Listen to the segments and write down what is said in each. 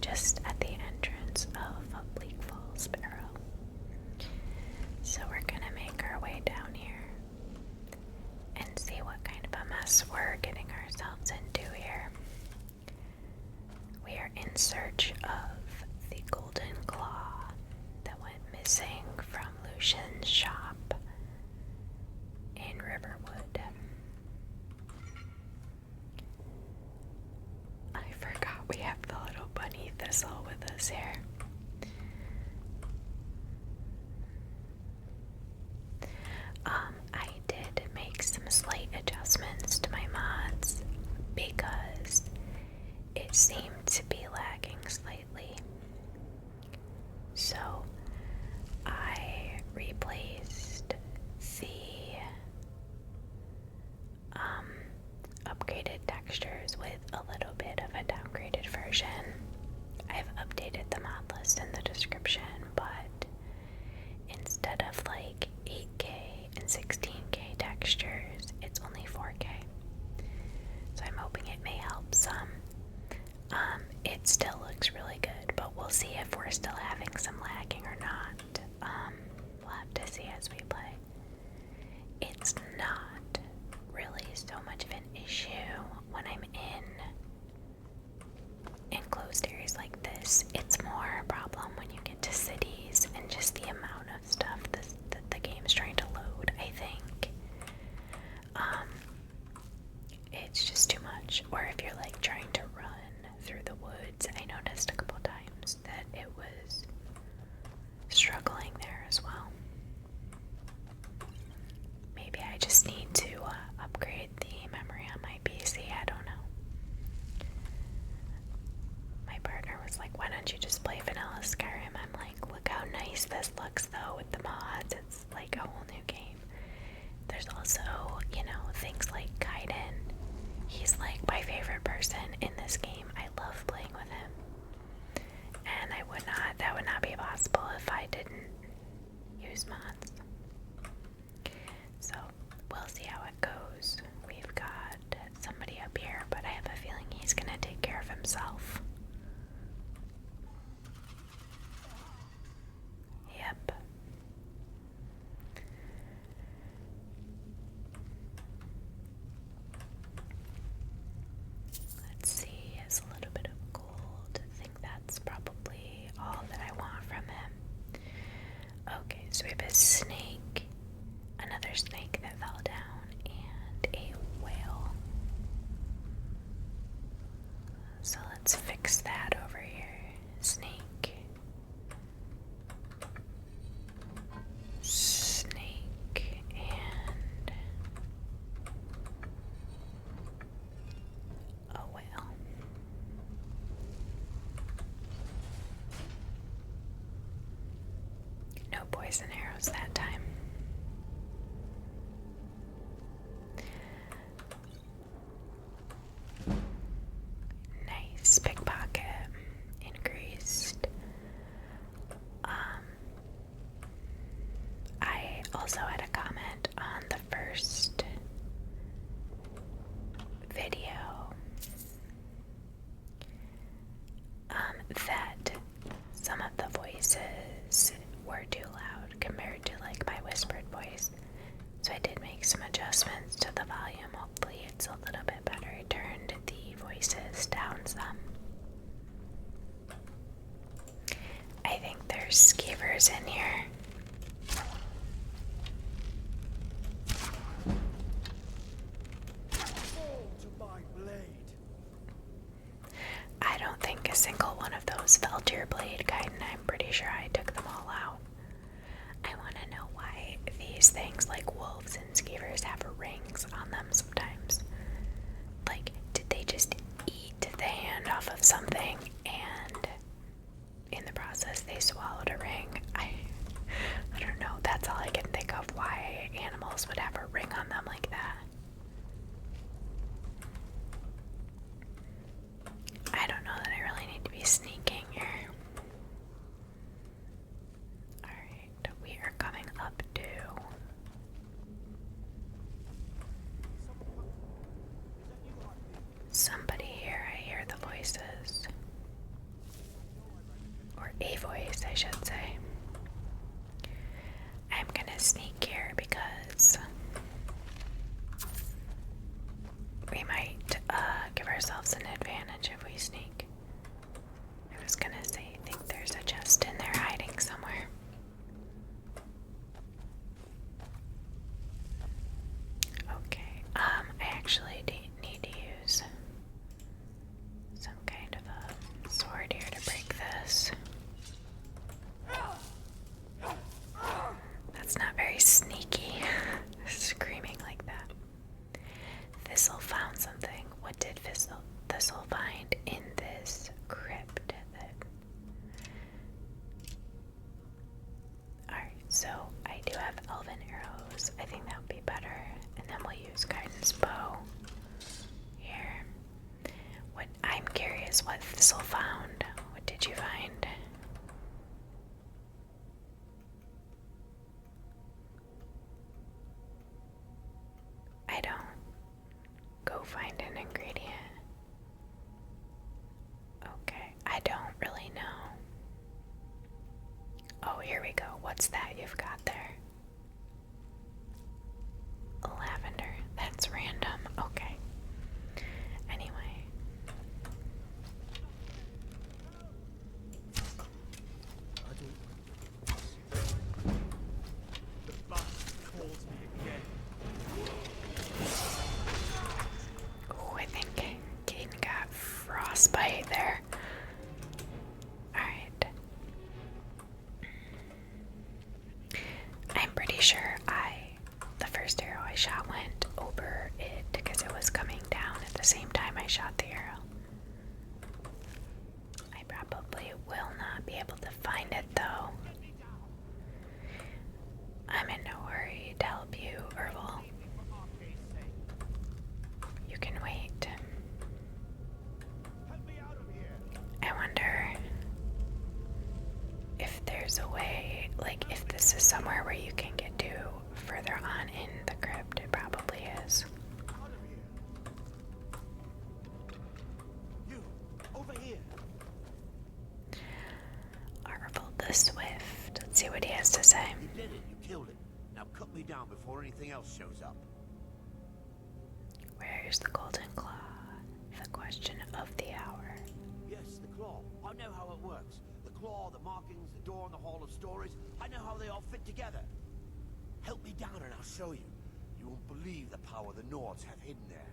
just at the entrance of Bleak Falls Barrow. So we're gonna make our way down here and see what kind of a mess we're getting ourselves into here. We are in search of the golden claw that went missing from Lucian's shop in Riverwood. I forgot we have the little bunny thistle with us here. I did make some slight adjustments to my mods because it seemed to be lagging slightly. So I replaced the upgraded textures with a little bit of a downgraded version. I've updated the mod list in the description, but instead of like 8K and 16K textures, it's only 4K. So I'm hoping it may help some. It still looks really good, but we'll see if we're still having some lagging or not. We'll have to see as we play. It's not really so much of an issue when I'm in enclosed areas like this. It's more a problem when you get to cities and just the amount of stuff that the game's trying to load, I think. It's just too much. Or if you're like trying to run through the woods, I noticed a couple times that it was struggling there as well. Maybe I just need to upgrade the memory on my PC, I don't know. My partner was like, why don't you just play vanilla Skyrim? I'm like, look how nice this looks though with the mods. It's like a whole new game. There's also, things like Kaidan. He's like my favorite person in this game. I love playing with him. And that would not be possible if I didn't use mods. So we'll see how it goes. We've got somebody up here, but I have a feeling he's gonna take care of himself. Yep. Let's see, he has a little bit of gold. I think that's probably all that I want from him. Okay, so we have a snake, another snake that fell down, and a whale. So let's fix that over here. Snake. Snake and a whale. No poison arrows that time. Nice. Pickpocket increased. I also had a comment on the first video that some of the voices were too loud compared to like my whispered voice. So I did make some adjustments to the volume. Hopefully it's a little bit better. I turned the voices down some. I think there's skeevers in here. I don't think a single one of those fell to your blade, Kaidan. I'm pretty sure I took them all out. I want to know why these things like wolves and skeevers have rings on them sometimes. Like, did they just eat the hand off of something and in the process they swallowed a ring? I don't know. That's all I can think of why animals would have a ring on them like that. I don't know that I really need to be sneaking here. Alright, we are coming up to somebody here. I hear the voices. a voice, I should say. I'm gonna sneak here because we might give ourselves an advantage if we sneak. I was gonna say, I think there's a chest in there hiding somewhere. Okay, I actually need to use some kind of a sword here to break this. That's not very sneaky, screaming like that. Thistle found something. What did Thistle find in this crypt? Alright, so I do have elven arrows. I think that would be better. And then we'll use Kaidan's bow here. I'm curious what Thistle found. What did you find? I don't. Go find an ingredient. Okay, I don't really know. Oh, here we go. What's that you've got there? Lavender. That's random. Okay. Anyway. Oh, I think Kaidan got frostbite there. Alright. I'm pretty sure the first arrow I shot went over it because it was coming down at the same time I shot the arrow. I probably will not be able to find it though. I'm in no hurry to help you, Overhaul. You can wait. I wonder if there's a way, like if this is somewhere where you can get to further on in the crypt. It probably is. You, over here. Arvel the Swift. Let's see what he has to say. You did it. You killed it. Now cut me down before anything else shows up. Where's the golden claw? The question of the hour. Yes, the claw. I know how it works. The claw, the markings, the door in the Hall of Stories. I know how they all fit together. Help me down and I'll show you. You won't believe the power the Nords have hidden there.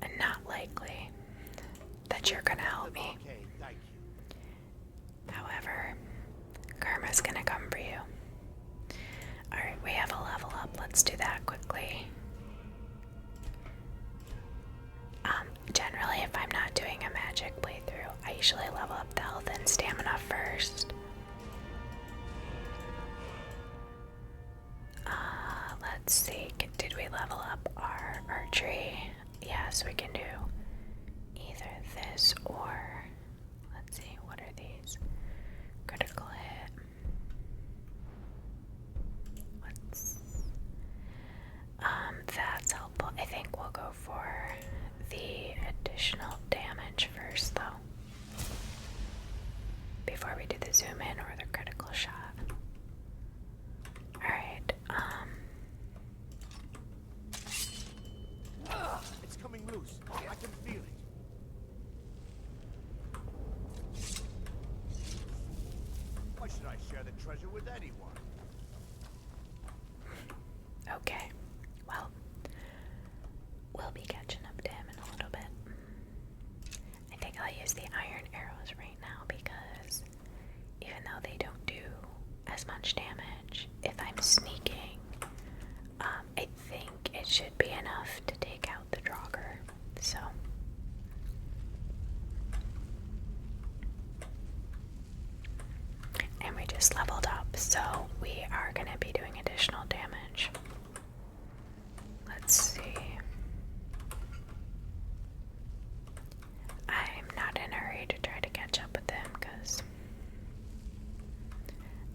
And not likely that you're gonna help me. Okay, thank you. However, karma's gonna come for you. Alright, we have a level up. Let's do that quickly. Generally, if I'm not doing a magic playthrough, I usually level up the health and stamina first. Let's see, did we level up our archery? Yes, we can do either this or, let's see, what are these? Critical hit. That's helpful. I think we'll go for the additional damage first, though, before we do the zoom in or the critical shot. Alright, It's coming loose. I can feel it. Why should I share the treasure with anyone? okay. Well, we'll be catching up to him in a little bit. I think I'll use the iron arrows right now because even though they don't do as much damage, if I'm sneaking, I think it should be enough to take out the Draugr. So. And we just leveled up, so we are going to be doing additional damage. Let's see. I'm not in a hurry to try to catch up with him because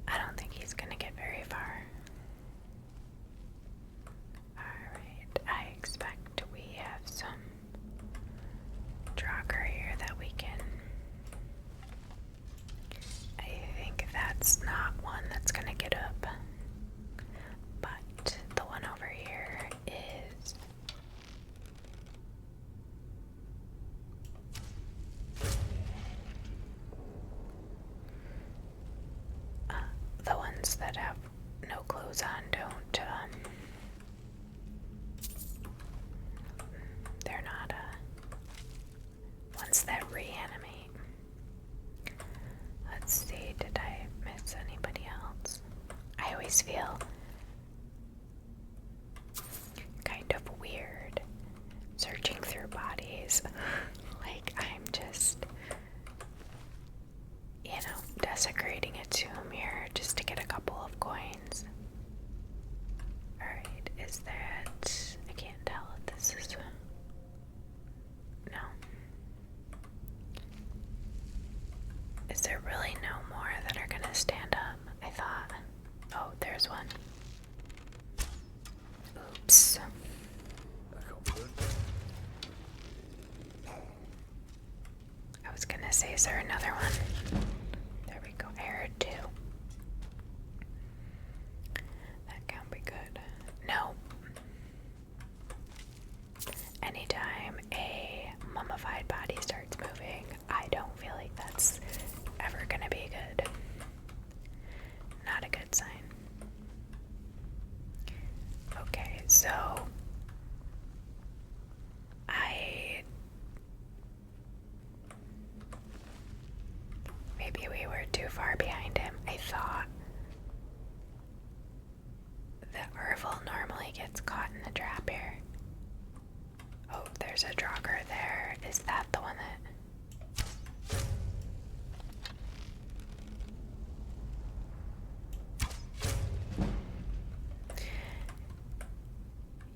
I don't think he's going to get very far. Alright, I expect we have some Draugr here that we can that have no clothes on don't, they're not, ones that reanimate. Let's see, did I miss anybody else? I always feel kind of weird searching through bodies. Like I'm just, you know, desecrating a tomb here just to get a couple of coins. Alright, is that... I can't tell if this is... No. Is there really no more that are gonna stand up? I thought... Oh, there's one. Oops. I was gonna say, is there another one? There we go, I heard two. That can't be good. No. Anytime a mummified body starts moving, I don't feel like that's ever gonna be good. Not a good sign. Okay, so maybe we were too far behind him. I thought that Urval normally gets caught in the trap here. Oh, there's a Draugr there. Is that the one that...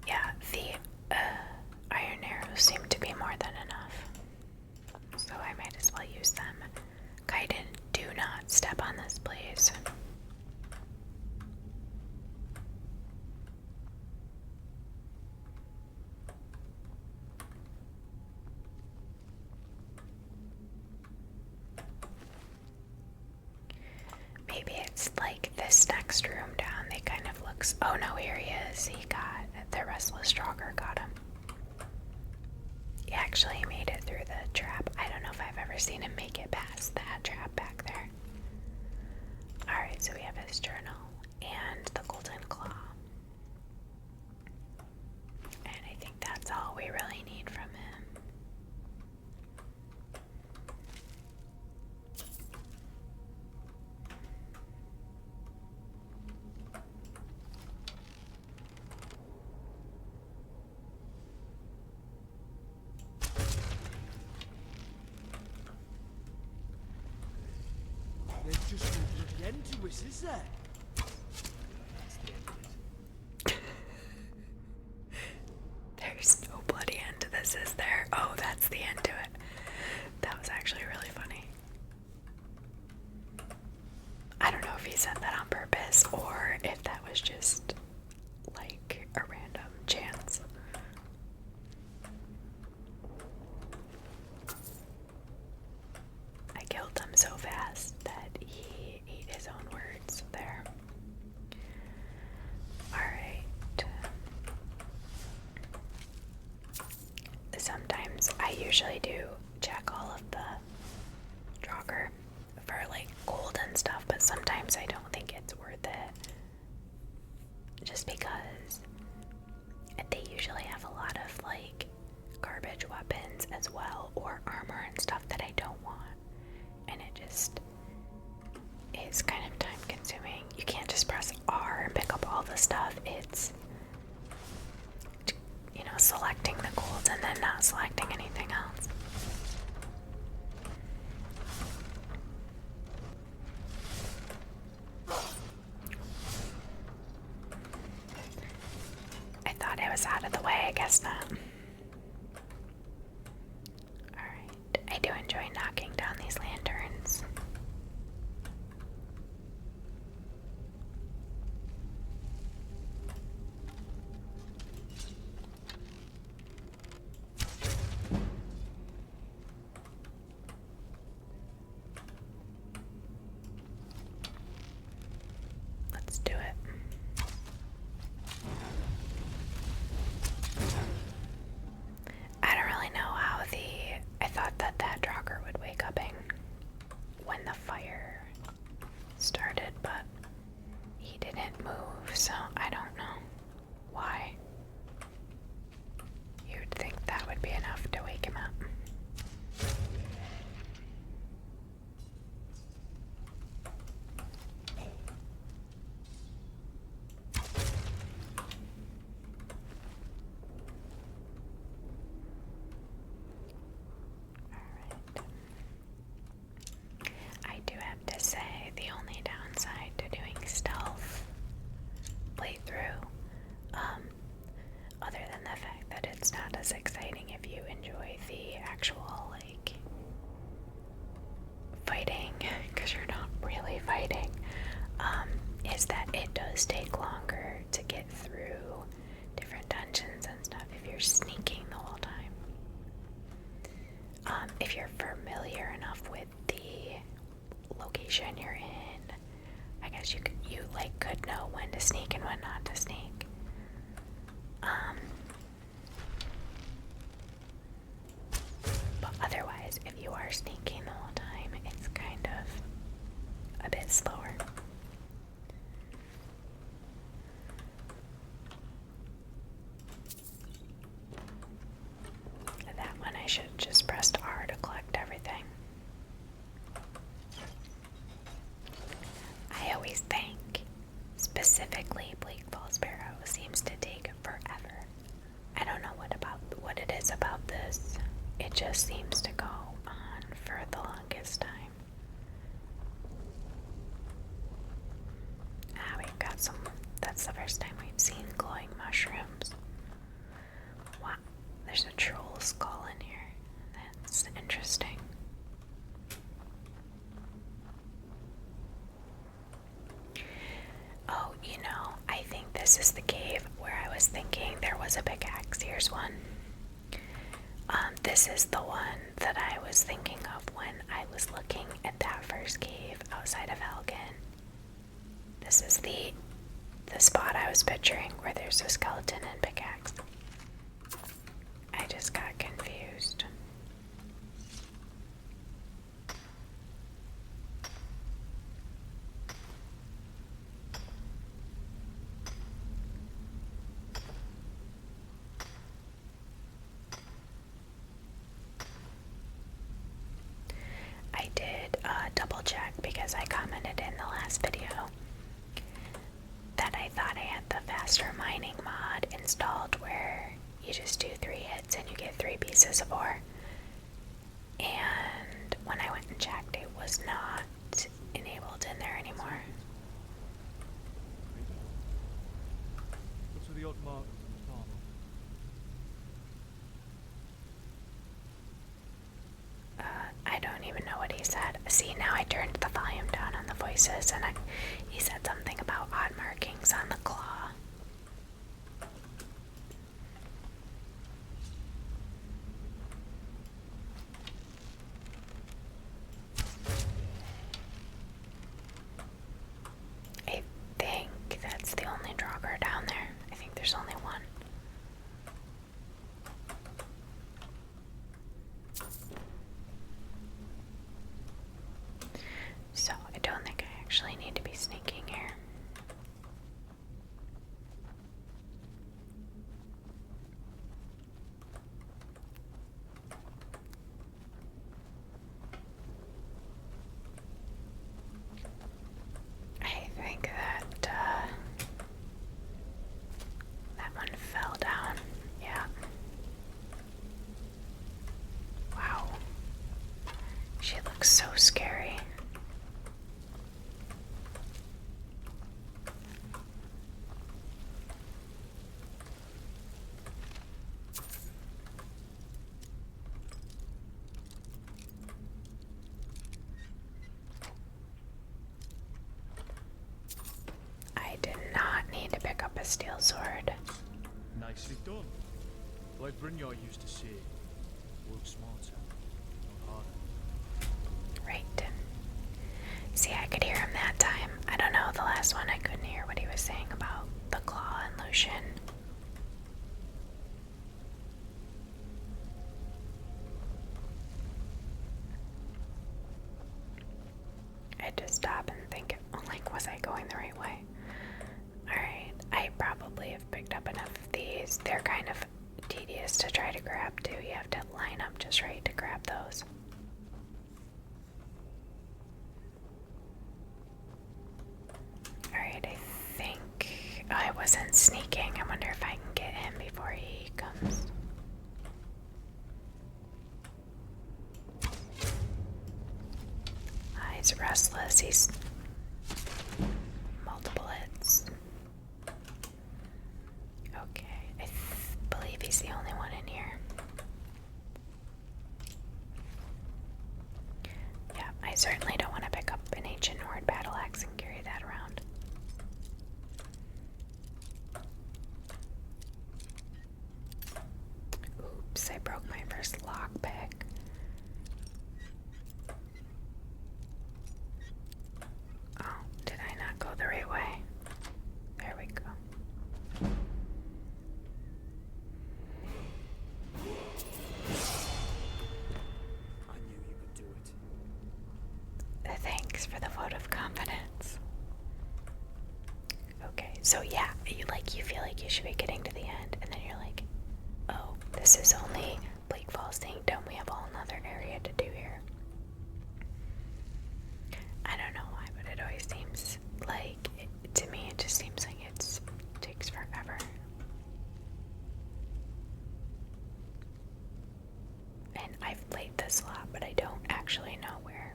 Yeah, the iron arrows seem to be more than enough. So I might as well use them. Kaidan, do not step on this, please. Maybe it's like this next room down. They kind of looks... Oh no, here he is. He got... The restless Draugr got him. He actually made it through the trap. I don't know if I've ever seen him make it past that trap back there. Alright, so we have his journal and the golden claw. And I think that's all we really need from him. There's just no bloody end to us, is there? That's the end of it. There's no bloody end to this, is there? Oh, that's the end to it. That was actually really funny. I don't know if he said that on purpose or if that was just like a random chance. I killed him so fast that he ate his own words there. Alright. Sometimes I usually do check all of the Draugr for like gold and stuff, but sometimes I don't think it's worth it. Just because they usually have a lot of like garbage weapons as well, or armor and stuff that I don't want. And it just is kind of time consuming. You can't just press R and pick up all the stuff. It's, you know, selecting the gold and then not selecting anything else. I thought I was out of the way, I guess not. Alright, I do enjoy knocking down these lanterns. Let's do it. it does take longer to get through different dungeons and stuff if you're sneaking the whole time. If you're familiar enough with the location you're in, I guess you could know when to sneak and when not to sneak. But otherwise, if you are sneaking the whole time, it's kind of a bit slower. That one I should have just pressed R to collect everything. I always think, specifically Bleak Falls Barrow seems to take forever. I don't know what it is about this. It just seems to go on for the longest time. We've got some. That's the first time we've seen glowing mushrooms. Wow, there's a troll skull in here. That's interesting. Oh, I think this is the cave where I was thinking there was a pickaxe. Here's one. This is the one that I was thinking of when I was looking at that first cave outside of Helgen. This is the spot I was picturing where there's a skeleton and pickaxe. I just got confused. I did double check because I commented in the last video that I thought I had the faster mining mod installed where you just do 3 hits and you get 3 pieces of ore. And when I went and checked, it was not enabled in there anymore. What's with the odd mark on the farm? I don't even know what he said. See, now I turned the volume down on the voices and he said something about odd markings on the claw. I think that's the only draugr down there. I think there's only one. So I don't think I actually need to be sneaking here. I think that one fell down. Yeah. Wow. She looks so scary. I did not need to pick up a steel sword. Nicely done. Like Brynjar used to say, work smarter, not harder. Right. See, I could hear him that time. I don't know, the last one I couldn't hear what he was saying about the claw and Lucian. I had to stop and think, was I going the right way? Alright, I probably have picked up enough of these. They're kind of tedious to try to grab too. You have to line up just right to grab those. Alright, I think I wasn't sneaking. I wonder if I can get him before he comes. He's restless. He's multiple hits. Okay, I believe he's the only one in here. Yeah, I certainly don't want to pick up an ancient horde battle axe and carry that around. guess I broke my first lockpick. Oh, did I not go the right way? There we go. I knew you could do it. Thanks for the vote of confidence. Okay, so yeah, you feel like you should be getting to the end, and then you're like, oh, this is only Bleak Falls thing. Don't we have a whole nother area to do here? I don't know why, but it always seems like, to me, it just seems like it takes forever. And I've played this a lot, but I don't actually know where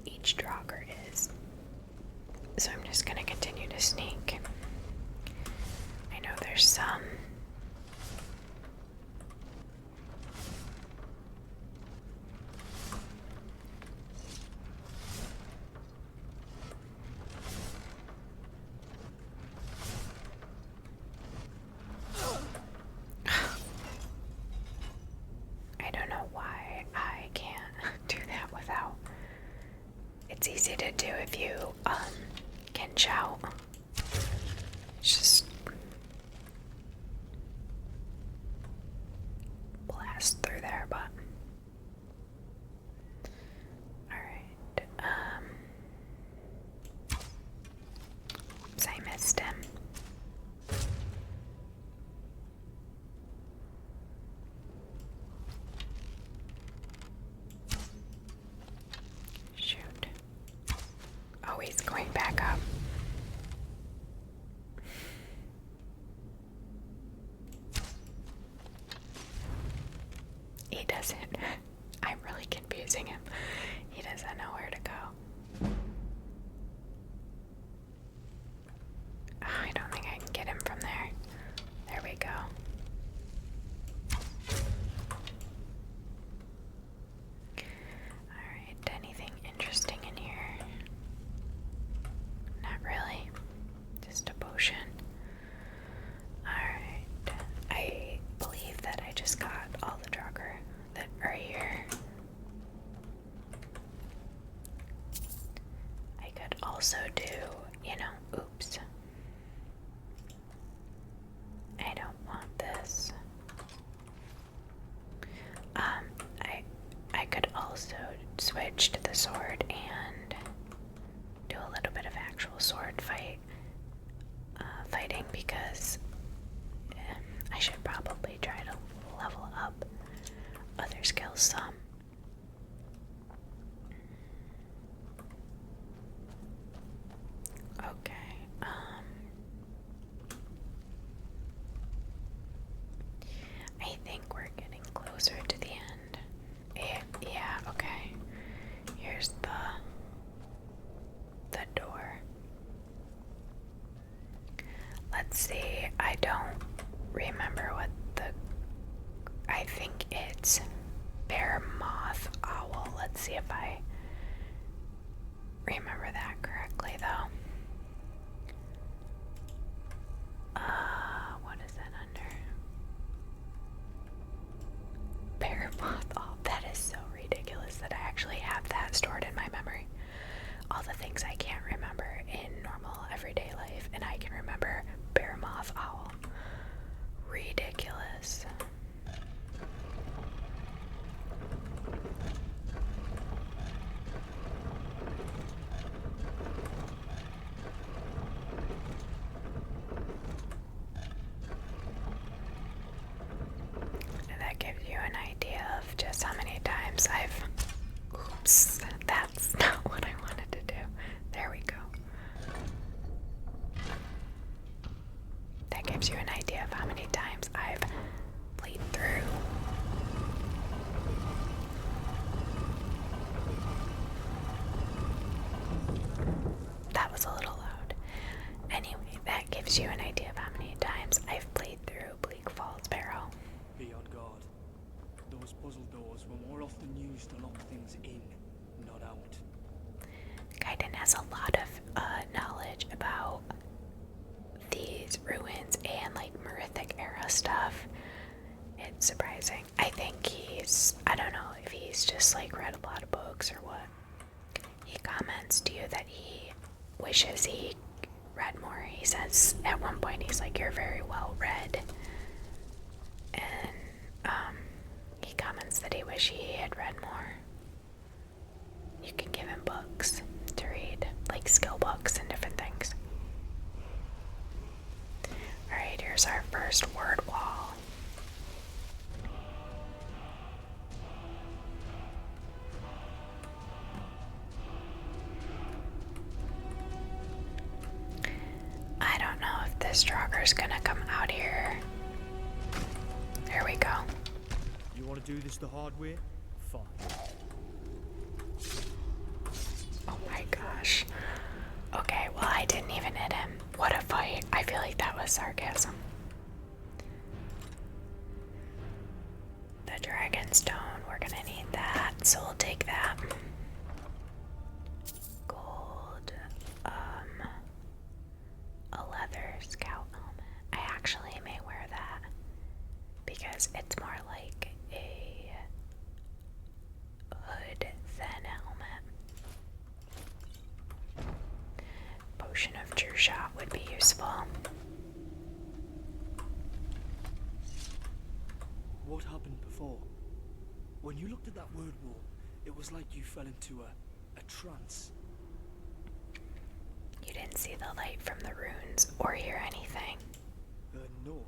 each Draugr is. So I'm just gonna continue to sneak. I know there's some. I don't know why I can't do that without. It's easy to do if you can shout. It's just blast through there, but alright. Oops, I missed him. Shoot. Oh, he's going back up. He doesn't. I'm really confusing him. He doesn't know where to go. I don't think I can get him from there. There we go. Alright, anything interesting in here? Not really. Just a potion. Alright. I believe that I just got all the Draugr that are here. I could also do, oops. I don't want this. I could also switch to the sword and do a little bit of actual sword fighting because I should probably try to level up other skills some. Okay, I think we're getting closer to the end. Yeah, okay. Here's the door. Let's see, I don't remember what I think it's Bear Moth Owl. Let's see if I remember that correctly, though. What is that under? Bear Moth Owl. That is so ridiculous that I actually have that stored in my memory. All the things I can't remember in normal everyday life, and I can remember Bear Moth Owl. Ridiculous. That gives you an idea of just how many times I've... Oops, that's not what I wanted to do. There we go. That gives you an idea of how many times I've played through. That was a little loud. Anyway, that gives you an idea of how many times I've played through Bleak Falls Barrow. Be on guard. Those puzzle doors were more often used to lock things in, not out. Kaidan has a lot of knowledge about these ruins and like Merithic era stuff. bit surprising. I think I don't know if he's just like read a lot of books or what. He comments to you that he wishes he read more. He says at one point, he's like, "You're very well read." And he comments that he wish he had read more. You can give him books to read, like skill books and different things. Alright, here's our first word wall. I don't know if this Draugur's gonna come out here. There we go. You want to do this the hard way? Fine. Oh my gosh. Okay, well, I didn't even hit him. What a fight. I feel like that was sarcasm. The Dragonstone, we're gonna need that, so we'll take that. Gold, a leather scout helmet. I actually may wear that because it's more like a hood than a helmet. Potion of True Shot would be useful. What happened before? When you looked at that word wall, it was like you fell into a trance. You didn't see the light from the runes or hear anything. No.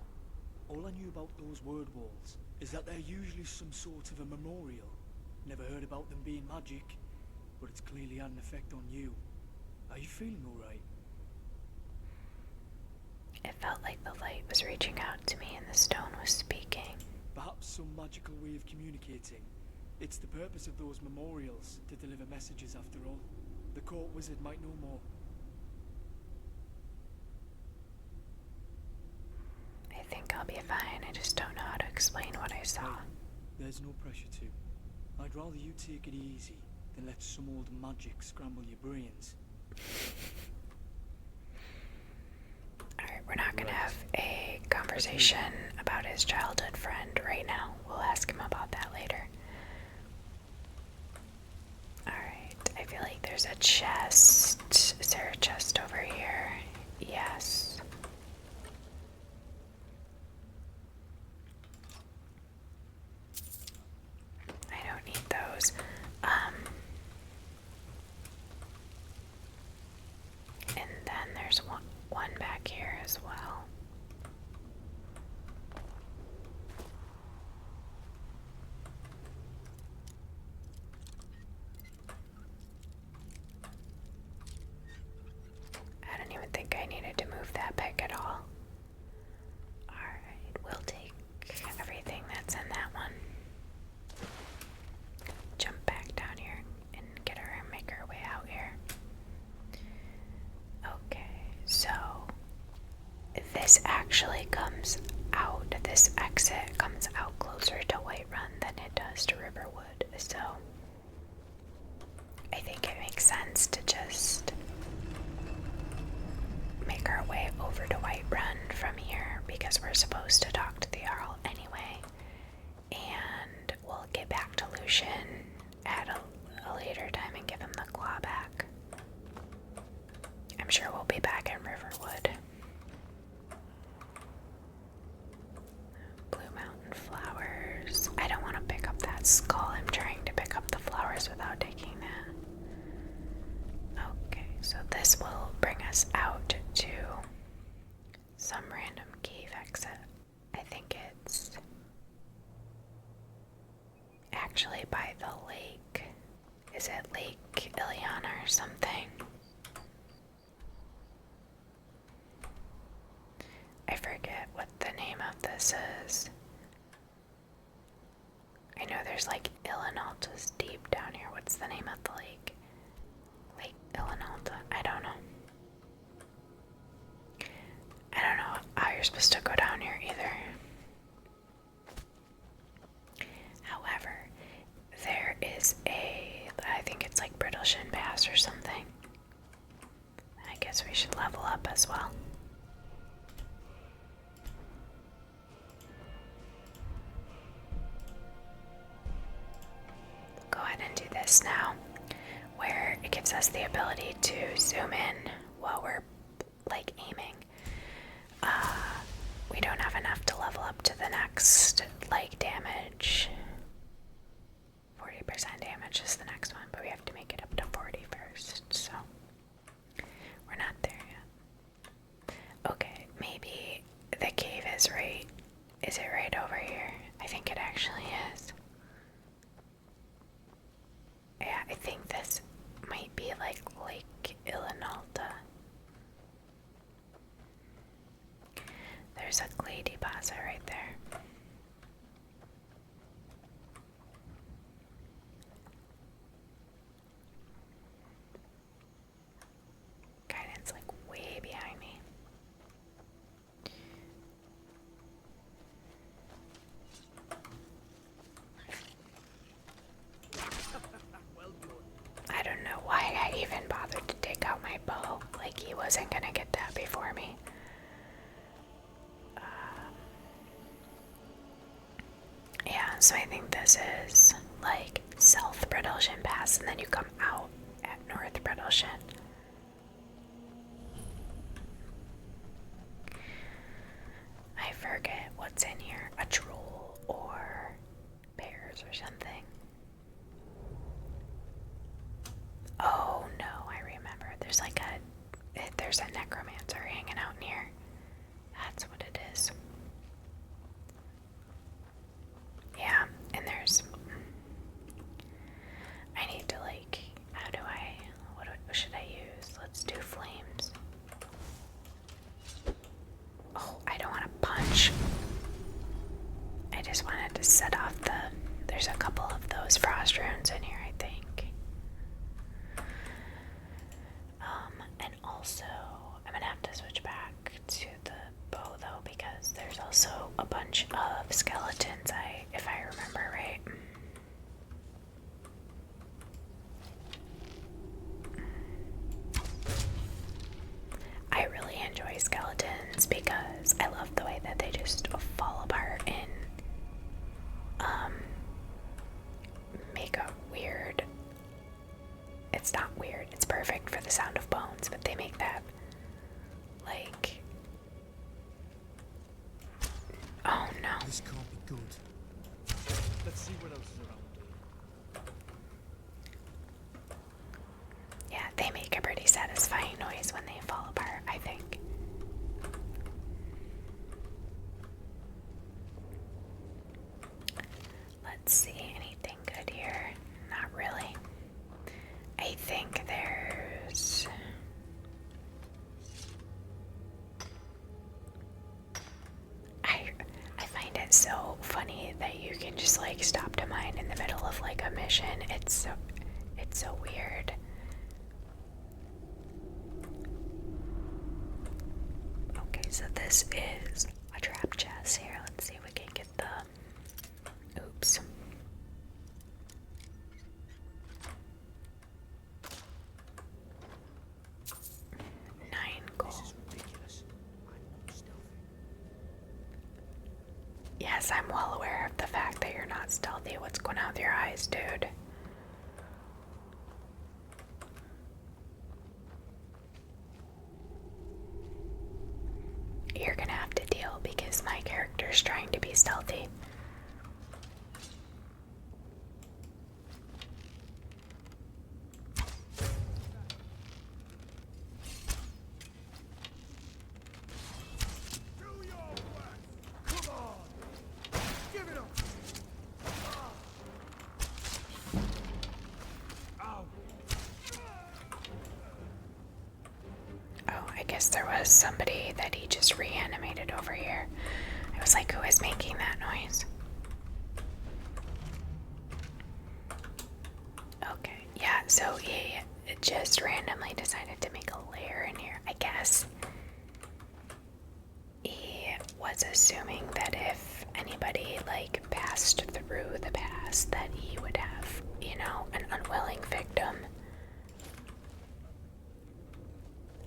All I knew about those word walls is that they're usually some sort of a memorial. Never heard about them being magic, but it's clearly had an effect on you. Are you feeling alright? It felt like the light was reaching out to me and the stone was speaking. Perhaps some magical way of communicating. It's the purpose of those memorials, to deliver messages after all. The court wizard might know more. I think I'll be fine. I just don't know how to explain what I saw. There's no pressure to. I'd rather you take it easy than let some old magic scramble your brains. Alright, we're not gonna have a conversation about his childhood friend right now. We'll ask him about that later. Alright, I feel like there's a chest. Is there a chest over here? Yes. I don't need those. And then there's one back here as well. I don't even think I needed to move that pick at all. Alright, we'll take everything that's in that one. Jump back down here and get her and make her way out here. Okay, so this actually comes out, this exit comes out closer to Whiterun than it does to Riverwood, so I think it makes sense to just make our way over to Whiterun from here because we're supposed to talk to the Jarl anyway, and we'll get back to Lucian at a later time and give him the claw back. I'm sure we'll be back in Riverwood. Blue Mountain flowers. I don't want to pick up that skull. I'm trying to pick up the flowers without taking that. Okay, so this will bring us out to some random cave exit. I think it's actually by the lake. Is it Lake Ileana or something? I forget what the name of this is. I know there's like Ilinalta's deep down here. What's the name of the lake? Lake Ilinalta. I don't know. I don't know how you're supposed to go down here either. However, there is I think it's like Brittleshin Pass or something. I guess we should level up as well. this now, where it gives us the ability to zoom in while we're like aiming. We don't have enough to level up to the next like damage. 40% damage is the next one, but we have to make it up to 40 first, so we're not there yet. Okay, maybe the cave is right. Is it right over here? I think it actually is. Yeah, I think this might be like Lake Ilinalta. There's a clay deposit right there. Kaidan's like way behind me. I don't know why I even bothered to take out my bow. Like, he wasn't gonna get that before me. Yeah, so I think this is like South Brittleshin Pass, and then you come out at North Brittleshin. I forget what's in here. A troll or bears or something. Oh no, I remember. There's a necromancer hanging out in here. That's what it is. Yeah, and there's... I need to like... What should I use? Let's do flames. Oh, I don't want to punch. I just wanted to set off the... There's a couple of those frost runes in here, I think. And also, I'm gonna have to switch back to the bow though, because there's also a bunch of skeletons, if I remember right. I really enjoy skeletons because I love the way that they just fall apart and make a weird... It's not weird, it's perfect for the sound of bones, but they make that like... Oh no. This can't be good. Let's see what else is around. Yeah, they make a pretty satisfying noise when they fall apart, I think. Let's see, anything good here? Not really. I think there's... I find it so funny that you can just like stop to mine in the middle of like a mission. It's so weird. Okay, so this is a trap chest here. Let's see if we can get the... Oops. Yes, I'm well aware of the fact that you're not stealthy. What's going on with your eyes, dude? You're gonna have to deal because my character's trying to be stealthy. There was somebody that he just reanimated over here. I was like, who is making that noise? Okay, yeah, so he just randomly decided to make a lair in here. I guess he was assuming that if anybody like passed through the pass that he would have, you know, an unwilling victim.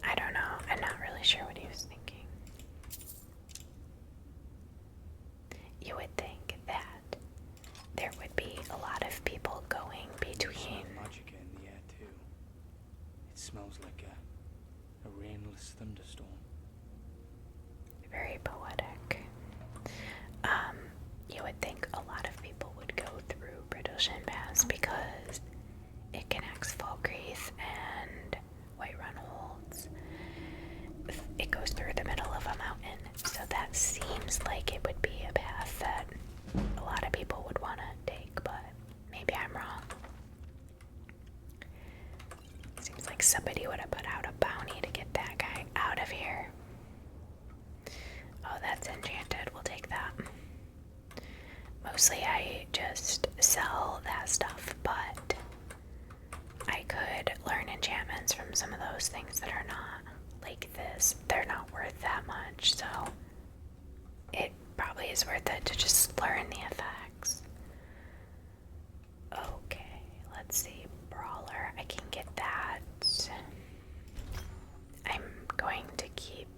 I don't know. I'm not really sure what he was thinking. You would think that there would be a lot of people going between smells like a rainless thunderstorm. Very poetic. You would think a lot of people would go through Brittleshin Pass because it connects Falkreath and Whiterun holds. It goes through the middle of a mountain, so that seems like it would be a path that a lot of people would want to take, but maybe I'm wrong. Seems like somebody would have put out a bounty to get that guy out of here. Oh, that's enchanted. We'll take that. Mostly I just sell that stuff, but I could learn enchantments from some of those things that are not like this. They're not worth that much, so it probably is worth it to just learn the effects. Okay, let's see. Brawler, I can get that. I'm going to keep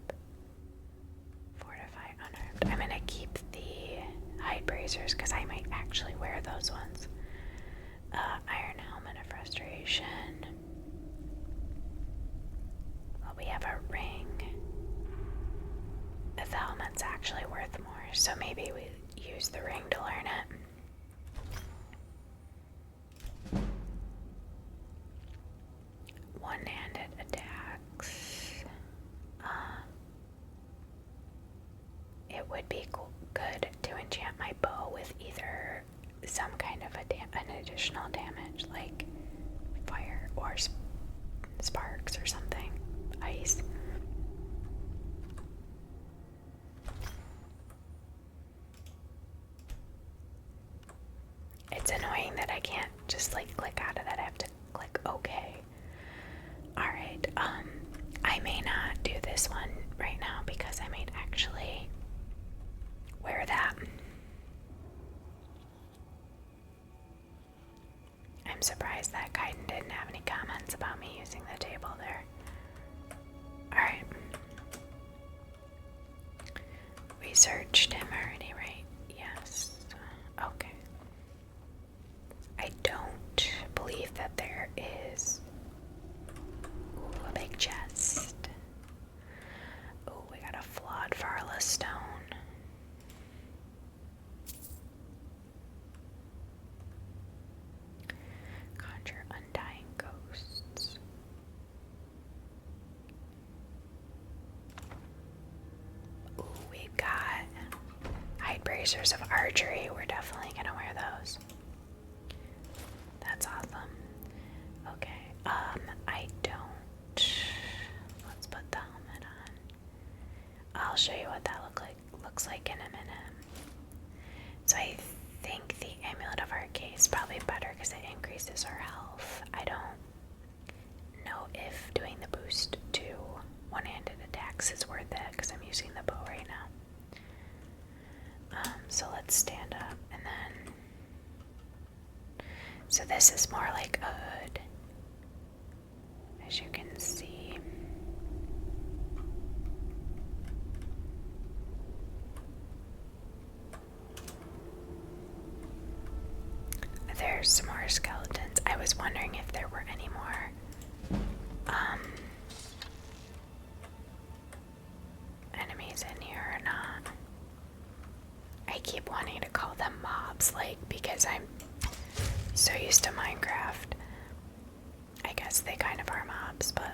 Fortify Unarmed. I'm going to keep the Hide Bracers because I might actually wear those ones. Iron Helmet of Frustration. Well, we have a ring. The helmet's actually worth more, so maybe we use the ring to learn it. One-handed attacks. It would be good to enchant my bow with either some kind of an additional damage, like fire or sparks or something. Ice. It's annoying that I can't just like click out of that. I have to click OK. Alright, I may not do this one right now because I might actually wear that. I'm surprised that Kaidan didn't have any comments about me using the table there. Alright. We searched him already, right? Yes. Okay. I don't believe that there is a big chest. Oh, we got a flawed Varla stone. Conjure undying ghosts. Ooh, we got Hide Bracers of Archery. We're definitely gonna wear those. That's awesome. Okay, I don't. Let's put the helmet on. I'll show you what that looks like in a minute. So I think the Amulet of Arcade is probably better because it increases our health. I don't know if doing the boost to one-handed attacks is worth it because I'm using the bow right now. So let's stand up and then. So this is more like a hood, as you can see. There's some more skeletons. I was wondering if there were any more enemies in here or not. I keep wanting to call them mobs, like, because I'm so used to Minecraft. I guess they kind of are mobs, but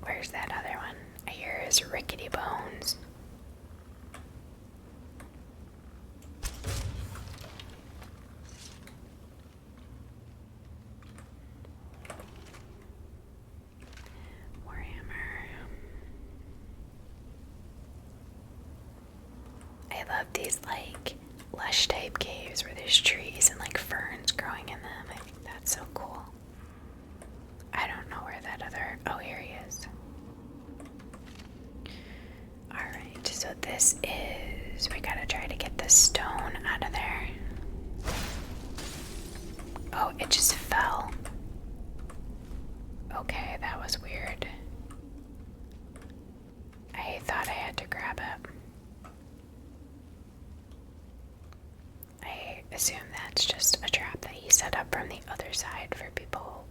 where's that other one? I hear his rickety bones. I love these like lush type caves where there's trees and like ferns growing in them. I think that's so cool. I don't know where that other. Oh, here he is. Alright, so this is. We gotta try to get the stone out of there. Oh, it just fell. Okay, that was weird. I thought I had to grab it. assume that's just a trap that he set up from the other side for people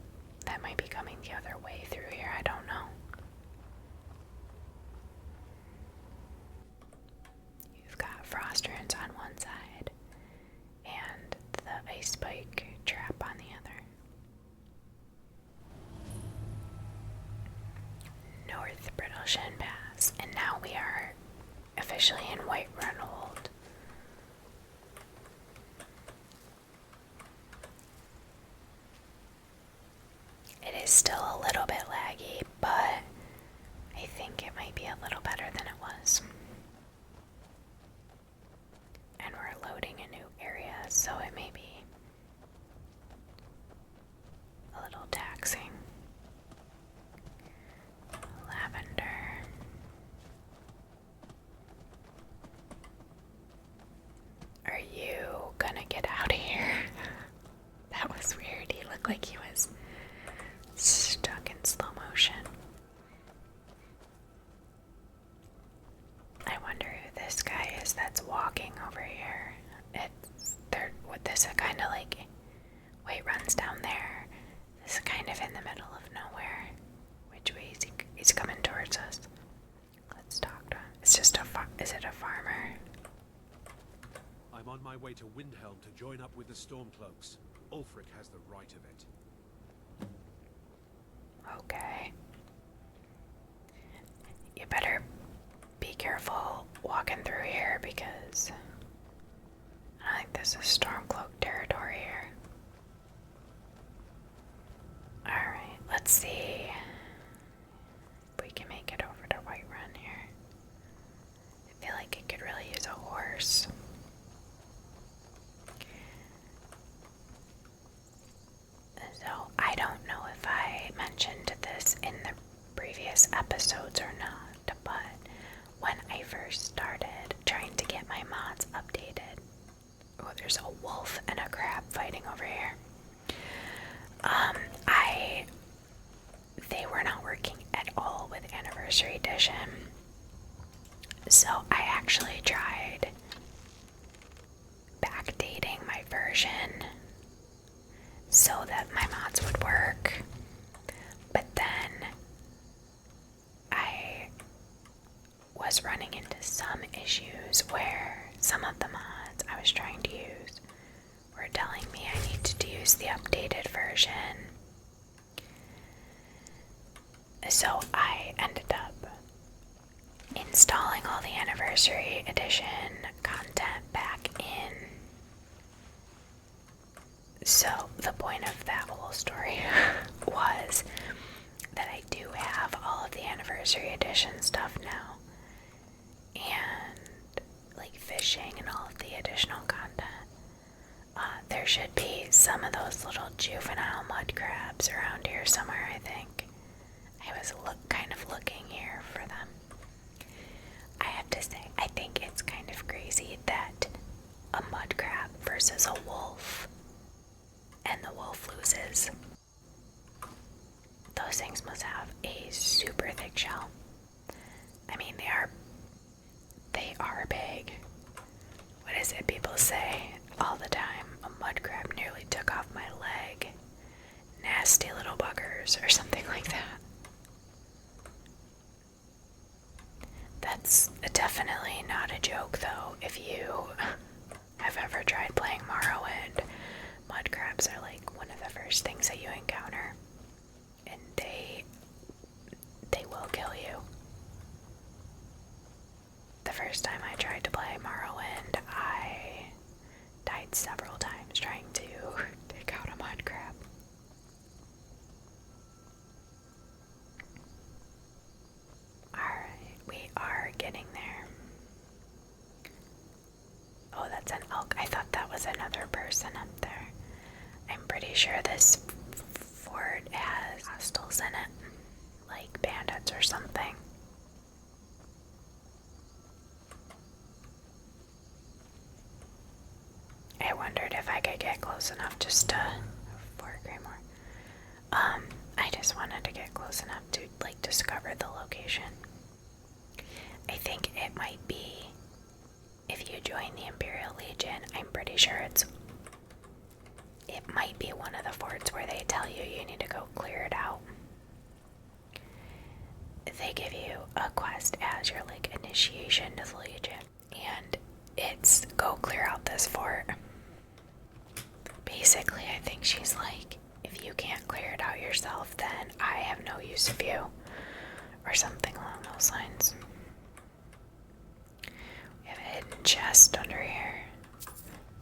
that might be coming the other way through here. I don't know. You've got frost runes on one side and the ice spike trap on the other. North Brittleshin Pass, and now we are officially in Whiterun Hold. It is still a little bit laggy, but I think it might be a little better than it was. And we're loading a new area, so it may be a little taxing. Lavender. Are you gonna get out of here? That was weird. He looked like he was stuck in slow motion. I wonder who this guy is that's walking over here. This is kind of like Whiterun's down there. This is kind of in the middle of nowhere. Which way is he? He's coming towards us. Let's talk to him. It's just is it a farmer? I'm on my way to Windhelm to join up with the Stormcloaks. Ulfric has the right of it. Okay. You better be careful walking through here because I think this is Stormcloak territory here. Alright, let's see if we can make it over to Whiterun here. I feel like it could really use a horse. So, I don't know if I mentioned this in the previous episodes or not, but when I first started trying to get my mods updated, oh, there's a wolf and a crab fighting over here. They were not working at all with Anniversary Edition, so I actually tried backdating my version so that my mods would work, but then I was running into some issues where some of the mods I was trying to use were telling me I needed to use the updated version. So I ended up installing all the Anniversary Edition content back in. So the point of that whole story was that I do have all of the Anniversary Edition stuff now. And like fishing and all of the additional content. There should be some of those little juvenile mud crabs around here somewhere, I think. I was kind of looking here for them. I have to say, I think it's kind of crazy that a mud crab versus a wolf, and the wolf loses. Those things must have a super thick shell. I mean, they are big. What is it people say all the time? A mud crab nearly took off my leg. Nasty little buggers or something like that. That's definitely not a joke though. If you have ever tried playing Morrowind, mud crabs are like one of the first things that you encounter. And they will kill you. The first time I tried to play Morrowind, I died several times trying to take out a mud crab. Alright, we are getting there. Oh, that's an elk. I thought that was another person up there. I'm pretty sure this fort has hostiles in it, like bandits or something. I wondered if I could get close enough just to for Greymoor. I just wanted to get close enough to like discover the location. I think it might be if you join the Imperial Legion. I'm pretty sure it's might be one of the forts where they tell you you need to go clear it out. They give you a quest as your like initiation to the Legion, and it's go clear out this fort. Basically, I think she's like, if you can't clear it out yourself, then I have no use of you, or something along those lines. We have a hidden chest under here.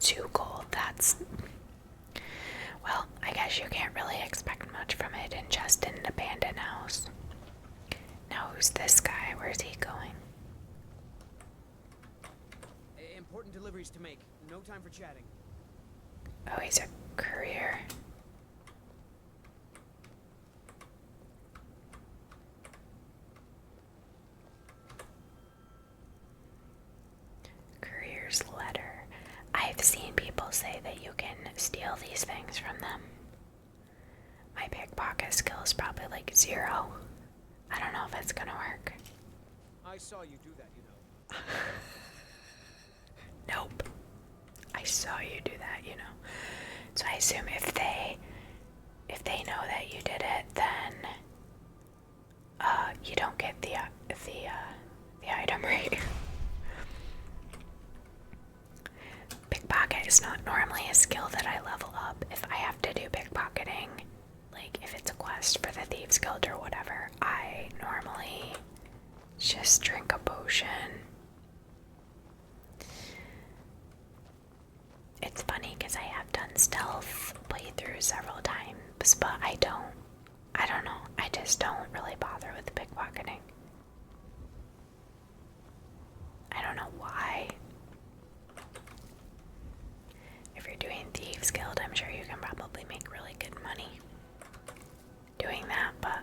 2 gold. That's, well, I guess you can't really expect much from a hidden chest in an abandoned house. Now who's this guy? Where's he going? Important deliveries to make. No time for chatting. Oh, he's a courier. Courier's letter. I've seen people say that you can steal these things from them. My pickpocket skill is probably like 0. I don't know if it's gonna work. I saw you do that, you know. Nope. I saw you do that, you know. So I assume if they know that you did it, then you don't get the item right. Pickpocket is not normally a skill that I level up. If I have to do pickpocketing, like if it's a quest for the Thieves Guild or whatever, I normally just drink a potion. It's funny because I have done stealth playthroughs several times, but I don't know, I just don't really bother with pickpocketing. I don't know why. If you're doing Thieves Guild, I'm sure you can probably make really good money doing that, but